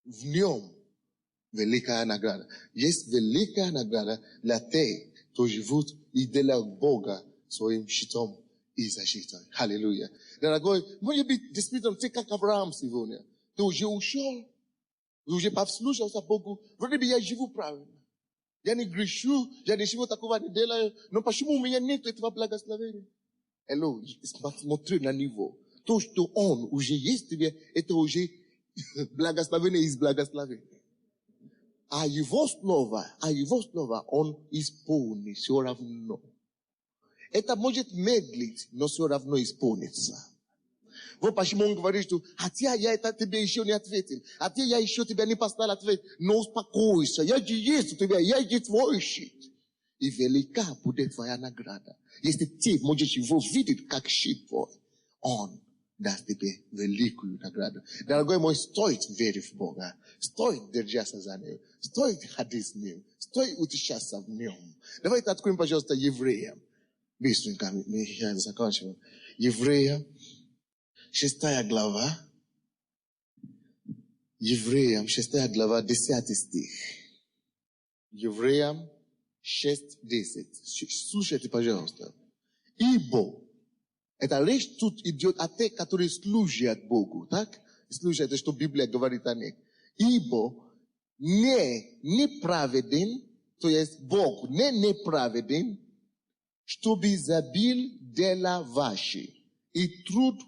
в нем великая награда. Есть великая награда для тех, кто живут и делают Бога своим щитом и защитой. Аллилуйя. Дорогой, может быть, действительно, ты как Авраам сегодня. Ты уже ушел, ты уже послушался Богу. Вроде бы я живу правильно. Я не грешу, я ничего такого не делаю. Но почему у меня нет этого благословения? Hello, смотри на него. То, что он уже есть в тебе, это уже благословение из благословения. А его слово, он исполнит все равно. Это может медлить, но все равно исполнится. Вот почему он говорит, что хотя я это тебе еще не ответил, хотя я еще тебя не поставил ответ, но успокойся, я же есть у тебя, я же твой щит. И велика будет твоя награда. Если ты можешь его видеть как щит твой, он даст тебе великую награду. Дорогой мой, стоит верить в Бога, стоит держаться за Него, стоит ходить с Ним, стоит утешаться в Нем. Давайте откроем, пожалуйста, Евреям. Быстренько, мы сейчас заканчиваем. Евреям, 6 глава. Евреям, 6 глава, 10 стих. Евреям 6:10. Слушайте, пожалуйста. Ибо эта речь тут идет о тех, которые служат Богу, так? Служат, это что Библия говорит о них. Ибо неправеден, то есть Бог не неправеден, чтобы изобил дела ваши и труд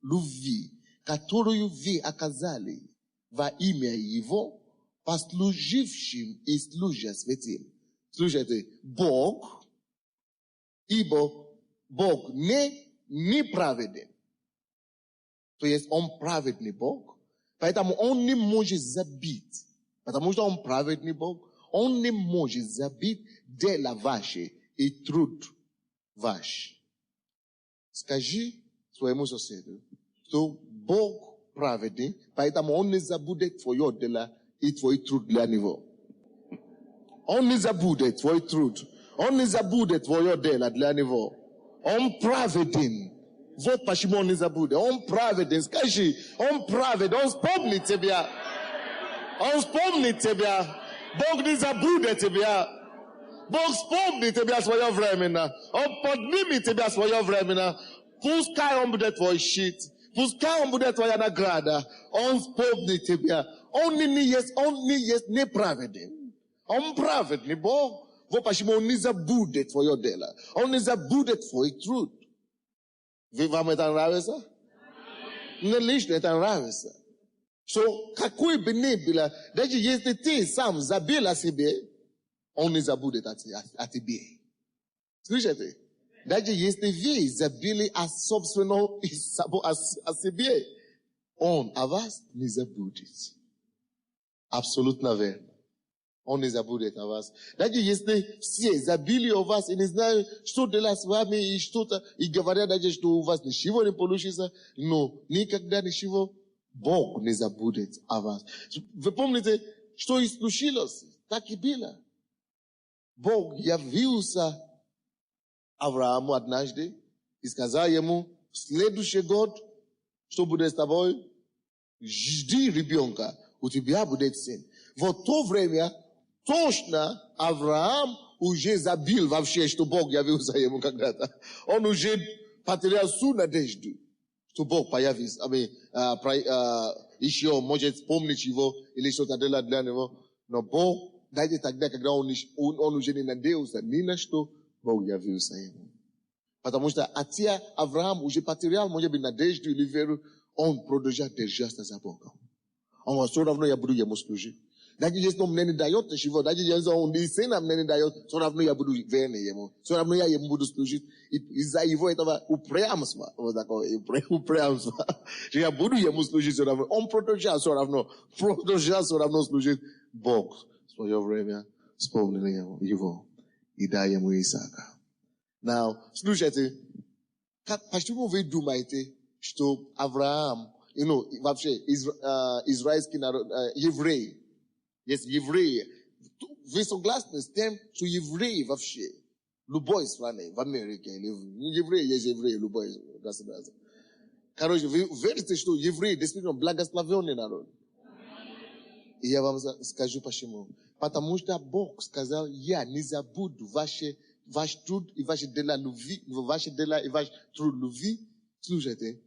любви, которую вы оказали во имя Его, послужившим и служа святым. Слушайте, Бог, ибо Бог неправеден. То есть Он праведный Бог, поэтому Он не может забить. Потому что Он праведный Бог, Он не может забить дела ваши и труд ваш. Скажи своему соседу, что Бог праведный, поэтому Он не забудет твое дело и твой труд для Него. Он не забудет твой труд. Он не забудет твое дело для Него. Он праведен. Вот почему Он не забудет. Он праведен. Скажи, Он праведен. Он вспомнит тебя. Он вспомнит тебя. Бог не забудет тебя. Бог вспомнит тебя своевременно. Он поднимет тебя своевременно. Пускай Он будет твой щит. Пускай Он будет твоя награда. Он вспомнит тебя. Он не есть неправеден. Он праведный Бог. Вот почему Он не забудет твое дело. Он не забудет твой труд. Вам это нравится? Мне лично это нравится. Что какой бы ни было, даже если ты сам забил о себе, Он не забудет о тебе. Слышите? Даже если вы забили о собственном о себе, Он о вас не забудет. Абсолютно верно. Он не забудет о вас. Даже если все забили о вас и не знают, что делать с вами, и что-то, и говорят даже, что у вас ничего не получится, но никогда ничего, Бог не забудет о вас. Вы помните, что и случилось? Так и было. Бог явился Аврааму однажды и сказал ему, в следующий год, что будет с тобой? Жди ребенка, у тебя будет сын. В то время точно Авраам уже забил вообще, что Бог явился ему когда-то. Он уже потерял всю надежду, что Бог появится. Еще может вспомнить его или что-то делать для него. Но Бог, даже тогда, когда он уже не надеялся ни на что, Бог явился ему. Потому что хотя Авраам уже потерял, может быть, надежду или веру, он продолжал держаться за Богом. Он все равно я буду ему служить. Даже если он мне не дает ничего, даже если он не сына мне не дает, все равно я буду верный ему. Все равно я ему буду служить. Из-за его этого упрямства, вот такое упрямство, что я буду ему служить все равно. Он продолжал все равно служить. Бог в свое время вспомнил его и дал ему Исаака. Now, слушайте, почему вы думаете, что Авраам, вообще израильский народ, евреи, есть евреи, вы согласны с тем, что евреи вообще, любой стране, в Америке, или евреи есть евреи, любой государство. Короче, вы верите, что евреи действительно благословенный народ? И я вам скажу почему. Потому что Бог сказал, я не забуду ваш труд и ваши дела любви, ваши дела и ваш труд любви. Слушайте,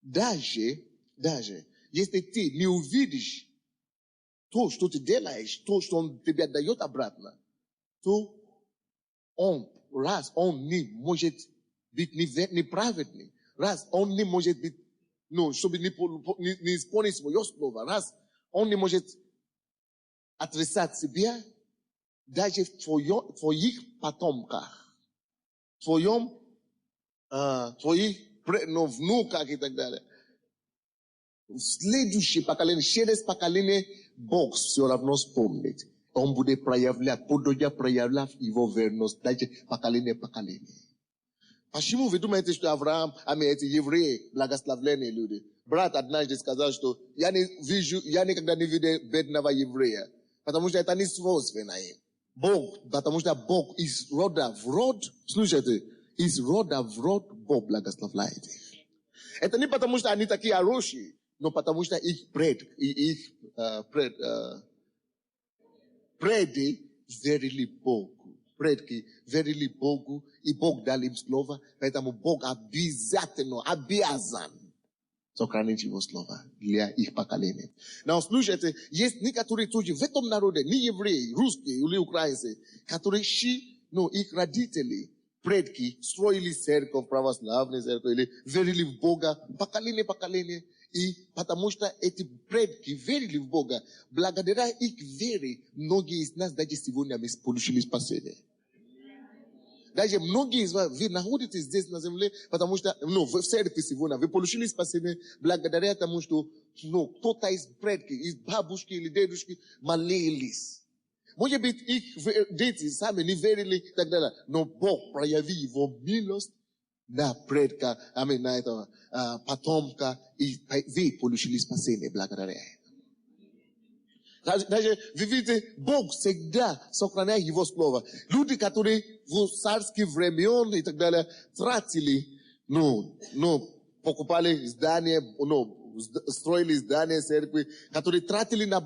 даже, если ты не увидишь то, что ты делаешь, то, что Он тебе дает обратно, то Он не может быть неправедный, раз Он не может быть, чтобы не исполнить свое слово, раз Он не может отрицать себя, даже в твоих потомках, в твоих внуках и так далее. В следующее поколение, через поколение, Бог все равно вспомнит. Он будет продолжать проявлять его верность, даже поколение. Почему вы думаете, что Авраам, эти евреи, благословленные люди? Брат однажды сказал, что я никогда не видел бедного еврея, потому что это не свойственно им. Бог, потому что Бог из рода в род, слушайте, из рода в род Бог благословляет их. Это не потому что они такие хорошие, но потому что их преды верили Богу. Предки верили Богу, и Бог дал им слово, поэтому Бог обязан сохранить его слово для их поколения. Но слушайте, есть некоторые тоже в этом народе, не евреи, русские или украинцы, которые их родители, предки, строили церковь, православную церковь, или верили в Бога, поколение. И потому что эти предки верили в Бога, благодаря их вере, многие из нас даже сегодня мы получили спасение. Даже многие из вас, вы находитесь здесь на земле, потому что, в церкви сегодня, вы получили спасение благодаря тому, что, кто-то из предки, из бабушки или дедушки молились. Может быть, их дети сами не верили и так далее, но Бог проявил его милость на предка, на этого потомка, и вы получили спасение благодаря этому. Даже, вы видите, Бог всегда сохраняет его слово. Люди, которые в царские времена и так далее тратили, покупали здания, строили здания церкви, которые тратили на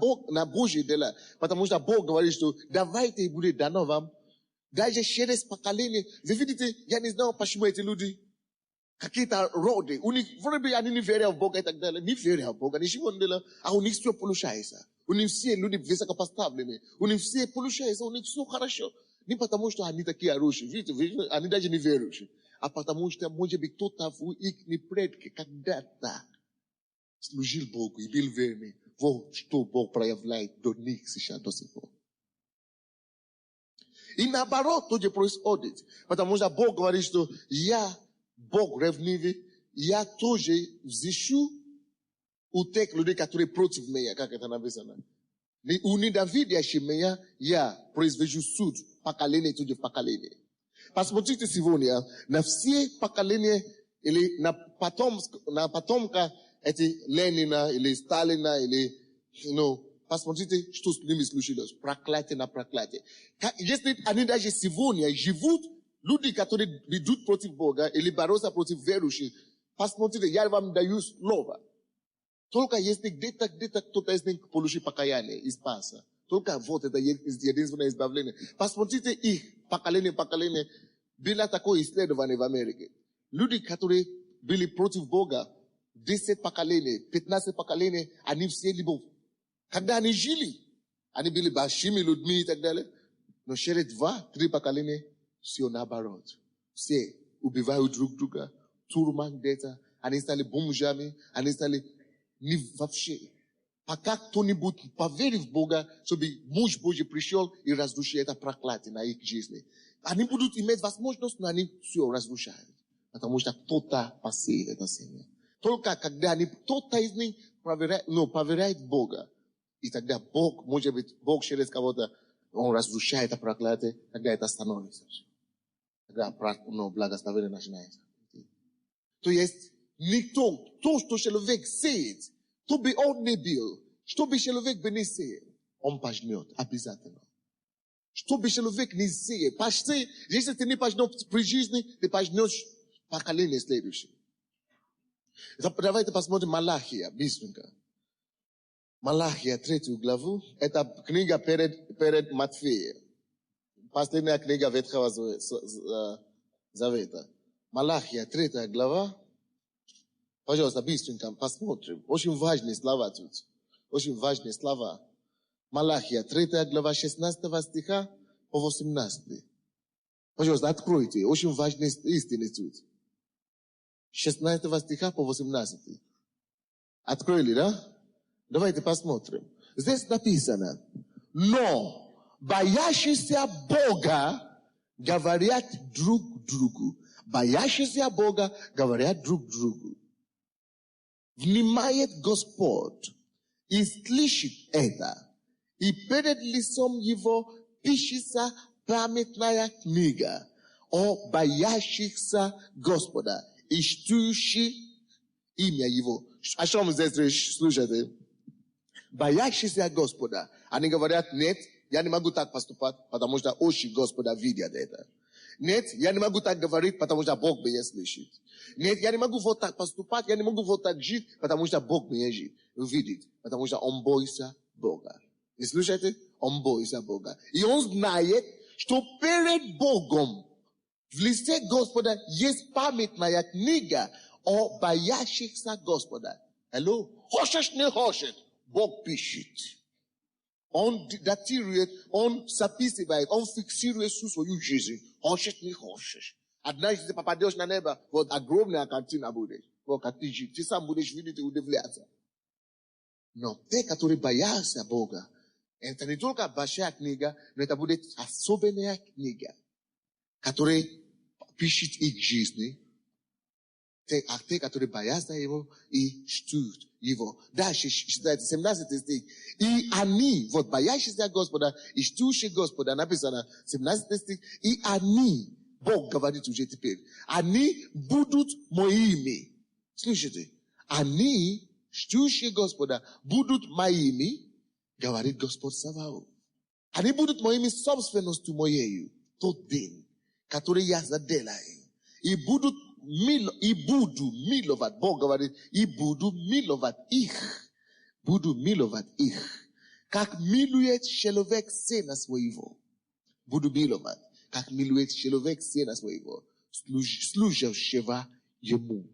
Божьи дела. Потому что Бог говорит, что давайте будет дано вам. Даже через поколение. Вы видите, я не знаю, почему эти люди, какие-то роды, у них, вроде они не верят в Бога и так далее, не верят в Бога, ничего не делают, а у них все получается. У них все люди высокопоставленные, у них все получается, у них все хорошо. Не потому, что они такие хорошие, видите, они даже не верующие, а потому что, может быть, кто-то в их предки когда-то служил Богу и был верный, вот что Бог проявляет до них сейчас, до сих пор. И наоборот тоже происходит, потому что Бог говорит, что я, Бог ревнивый, я тоже взыщу у тех людей, которые против меня, как это написано. У ненавидящих меня я произвожу суд, поколение тоже в поколение. Посмотрите сегодня, на все поколения, или на потомка эти Ленина, или Сталина, или, посмотрите, что с ними случилось. Проклятие на проклятие. Если они даже сегодня живут, люди, которые идут против Бога, или борются против верующих, посмотрите, я вам даю слово. Только если где-то кто-то из них получит покаяние и спаса. Только вот это единственное избавление. Посмотрите их, поколение. Было такое исследование в Америке. Люди, которые были против Бога, 10 поколений, 15 поколений, они все любовь. Когда они жили, они были большими людьми и так далее. Но через 2-3 поколения, все наоборот. Все убивают друг друга, турман где-то, они стали бомжами, они стали вообще. Пока кто-нибудь поверит в Бога, чтобы муж Божий пришел и разрушил это проклятие на их жизни. Они будут иметь возможность, но они все разрушают. Потому что кто-то посеял это семя. Только когда кто-то из них поверяет в Бога, и тогда Бог, может быть, Бог через кого-то, он разрушает это проклятие, тогда это становится. No, благословение начинается. То есть никто, то, что человек сеет, то бы он не был, что бы человек бы не сеял, он пожнет обязательно. Что бы человек не сеял, почти, если ты не пожнешь при жизни, ты пожнешь поколение следующее. Давайте посмотрим Малахия, быстренько. Малахия, 3 главу, это книга перед Матфеем. Последняя книга Ветхого Завета. Малахия, 3 глава. Пожалуйста, быстренько посмотрим. Очень важные слова тут. Очень важные слова. Малахия, 3 глава, 16 стиха по 18. Пожалуйста, откройте. Очень важные истины тут. 16 стиха по 18. Открыли, да? Давайте посмотрим. Здесь написано: но боящиеся Бога говорят друг другу. Боящиеся Бога говорят друг другу. Внимает Господь и слышит это. И перед лицом Его пишется памятная книга о боящихся Господа, ищущих имя Его. О чем здесь слушайте? Боящиеся Господа. Они говорят: нет, я не могу так поступать, потому что очи Господа видят это. Нет, я не могу так говорить, потому что Бог меня слышит. Нет, я не могу вот так поступать, я не могу вот так жить, потому что Бог меня видит. Потому что он боится Бога. И слушайте, он боится Бога. И он знает, что перед Богом в лице Господа есть памятная книга о боящихся Господа. Алло? Хочешь, не хочешь? Бог пишет. Он датирует, он записывает, он фиксирует всю свою жизнь. Хочешь, не хочешь. Однажды ты попадешь на небо, вот огромная картина будет. Вот как ты жить. Ты сам будешь видеть и удивляться. Но те, которые боятся Бога, это не только большая книга, но это будет особенная книга, которая пишет их жизни. Те, которые боятся Его и ждут Его. Дальше читайте 17 стих. И они, вот боящиеся Господа и ждущие Господа, написано 17 стих. И они, Бог говорит уже теперь, они будут моими. Слушайте, они, ждущие Господа, будут моими, говорит Господь Саваоф. Они будут моими собственностью моею, тот день, который я заделаю. И буду миловать, Бог говорит, и буду миловать их. Буду миловать их. Как милует человек сына своего. Буду миловать, как милует человек сына своего, служащего ему.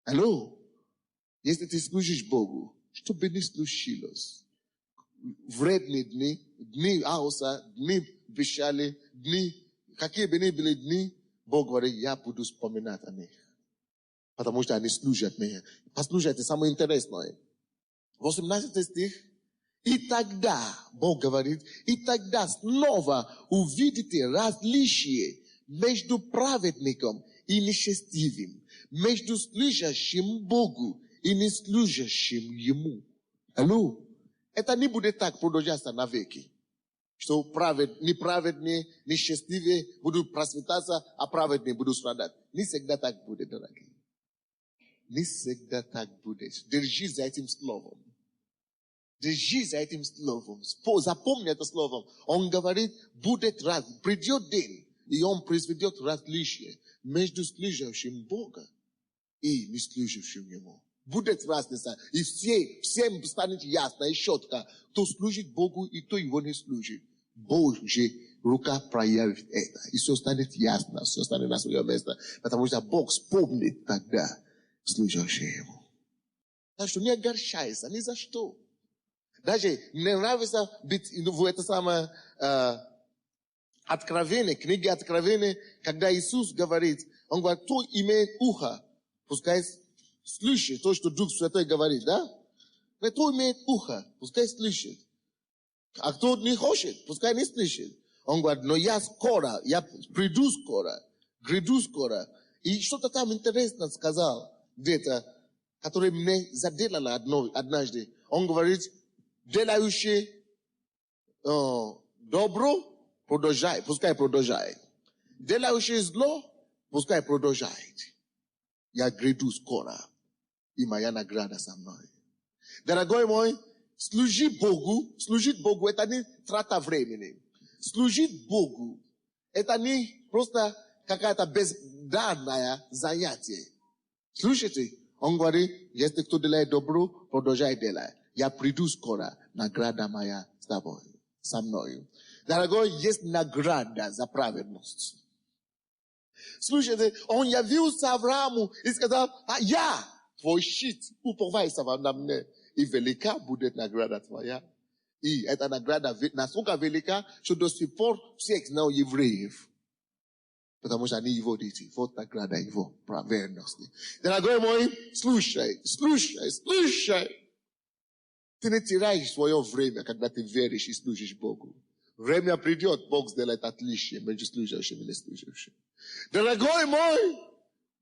Алло? Если ты служишь Богу, что бы ни случилось, вредные дни ауса, дни печали, дни, какие бы ни были дни, Бог говорит: я буду вспоминать о них. Потому что они служат мне. Послушайте, самое интересное. 18 стих. И тогда, Бог говорит, и тогда снова увидите различие между праведником и нечестивым, между служащим Богу и неслужащим Ему. Алло? Это не будет так продолжаться навеки. Что неправедные, нечестивые будут процветаться, а праведные будут страдать. Не всегда так будет, дорогие. Не всегда так будет. Держись за этим словом. Держись за этим словом. Запомни это словом. Он говорит, придет день, и он произведет различие между служащим Бога и не служащим Ему. Будет разница. И всем станет ясно и четко, кто служит Богу и кто его не служит. Божья рука проявит это. И все станет ясно, все станет на свое место. Потому что Бог вспомнит тогда служащего Ему. Так что не огорчайся ни за что. Даже мне нравится быть в это самое откровение, книги Откровения, когда Иисус говорит, Он говорит, кто имеет ухо, пускай слышит то, что Дух Святой говорит, да? Кто имеет ухо, пускай слышит. А кто не хочет, пускай не слышит. Он говорит, но я приду скоро, гряду скоро. И что-то там интересно сказал где-то, которое мне заделало однажды. Он говорит, делающий добро, продолжай, пускай продолжай. de la uși zlo, puskai produžajti. Ja gredu skora. Ima ja nagrada sa mной. Дорогой мой, служить Богу, это не трата времени. Служить Богу, это не просто какая-то бездарное занятие. Слушайте, он говорит, если кто делает добро, продолжай делать. Я приду скоро, награда моя с тобой, со мной. Дорогой, есть награда за праведность. Слушайте, он явился Аврааму и сказал, я твой щит, уповайся на мне, и велика будет награда твоя. И эта награда настолько велика, что до сих пор всех знал евреев. Потому что они его дети. Вот награда его праведности. Дорогой мой, слушай. Ты не теряешь свое время, когда ты веришь и служишь Богу. Время придет, Бог сделает отличие между служащим и неслужащим. Дорогой мой,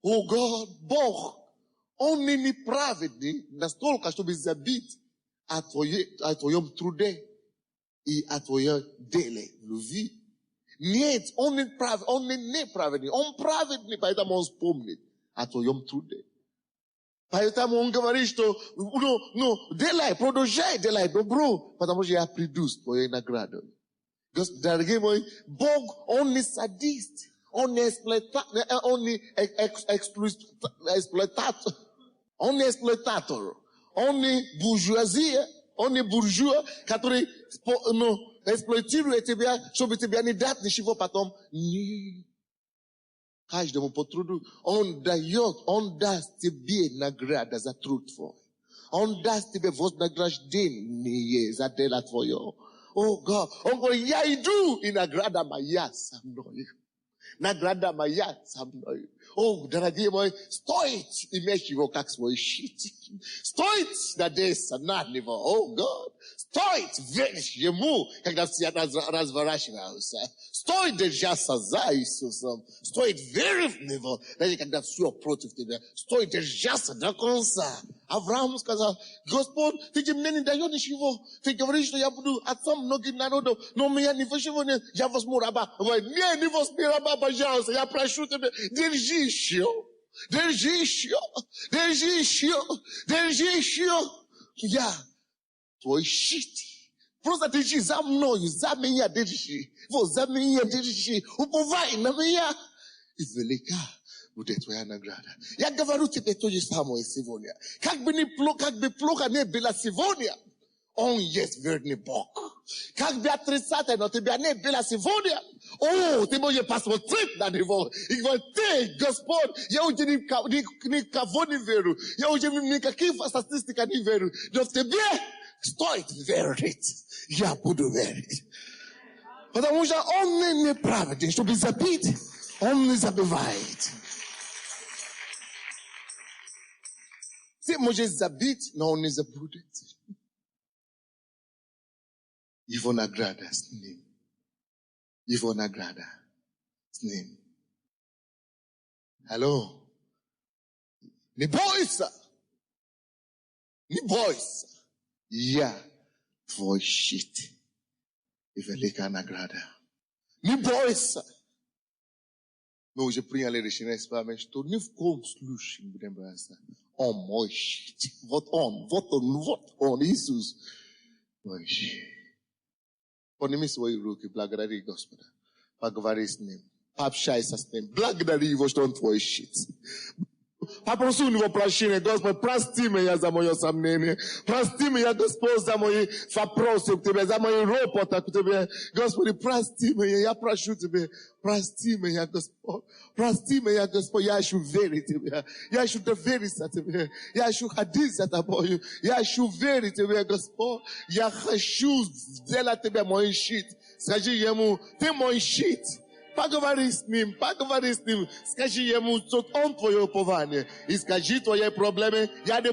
о Год, Бог, Он не неправедный настолько, чтобы забить о твоем труде и о твоем деле любви. Нет, он не неправедный, он праведный, поэтому он вспомнит о твоем труде. Поэтому он говорит, что делай, продолжай делай добро, потому что я приду с твоей наградой. Дорогие мои, Бог, он не садист, он не эксплуататор, он не буржуазия, он не буржуа, который эксплуатирует тебя, чтобы тебя не дать ничего потом. Нет. Каждому по труду. Он даст тебе награда за труд твой. Он даст тебе вознаграждение за дело твое. О, Год, он говорит, я иду, и награда моя со мной. Награда моя со мной. О, дорогие мои, стоит иметь его как свой щит. Стоит надеяться на него. О, Год, стоит верить ему, когда все разворачиваются. Стоит держаться за Иисусом. Стоит верить в него, даже когда все против тебя. Стоит держаться до конца. Авраам сказал, Господь, ты мне не даешь ничего. Ты говоришь, что я буду отцом многих народов, но у меня ничего нет. Я возьму раба. Не возьми раба, пожалуйста, я прошу тебя, держи еще. Я твой щит. Просто держи за мною, за меня держи. Вот за меня держи. Уповай на меня. И велика будет твоя награда. Я говорю тебе то же самое сегодня. Как бы плохо не было сегодня, он есть верный Бог. Как бы отрицательно тебя не было сегодня, ты можешь посмотреть на него и говорить, ты, Господь, я уже никого не верю, я уже никаких статистик не верю, но в тебе стоит верить, я буду верить. Потому что он не неправеден, чтобы забить, он не забывает. Ты можешь забить, но он не забудет. Его награда с ним. Его награда с ним. Алло. Не бойся. Не бойся. Я твой щит. И великая награда. Не бойся. Мы уже приняли решение с вами, что ни в коем случае не будем бояться. Он мой щит. Вот он, Иисус. Мой щит. Подними свои руки, благодари Господа. Поговори с ним. Пообщайся с ним. Благодари его, что он твой щит. Попроси у него прощения, Господь, прости меня за мое сомнение. Прости меня, Господь, за мои вопросы к тебе, за мои ропоты к тебе. Господи, прости меня, я прошу тебя. Прости меня, Господь. Прости меня, Господь, я ищу верить тебе. Я ищу довериться тебе. Я ищу ходить за тобою. Я ищу верить тебе, Господь. Я хочу сделать тебе мой щит. Скажи ему, ты мой щит. Поговори с ним. Скажи ему, что он твое упование. И скажи твои проблемы. Я не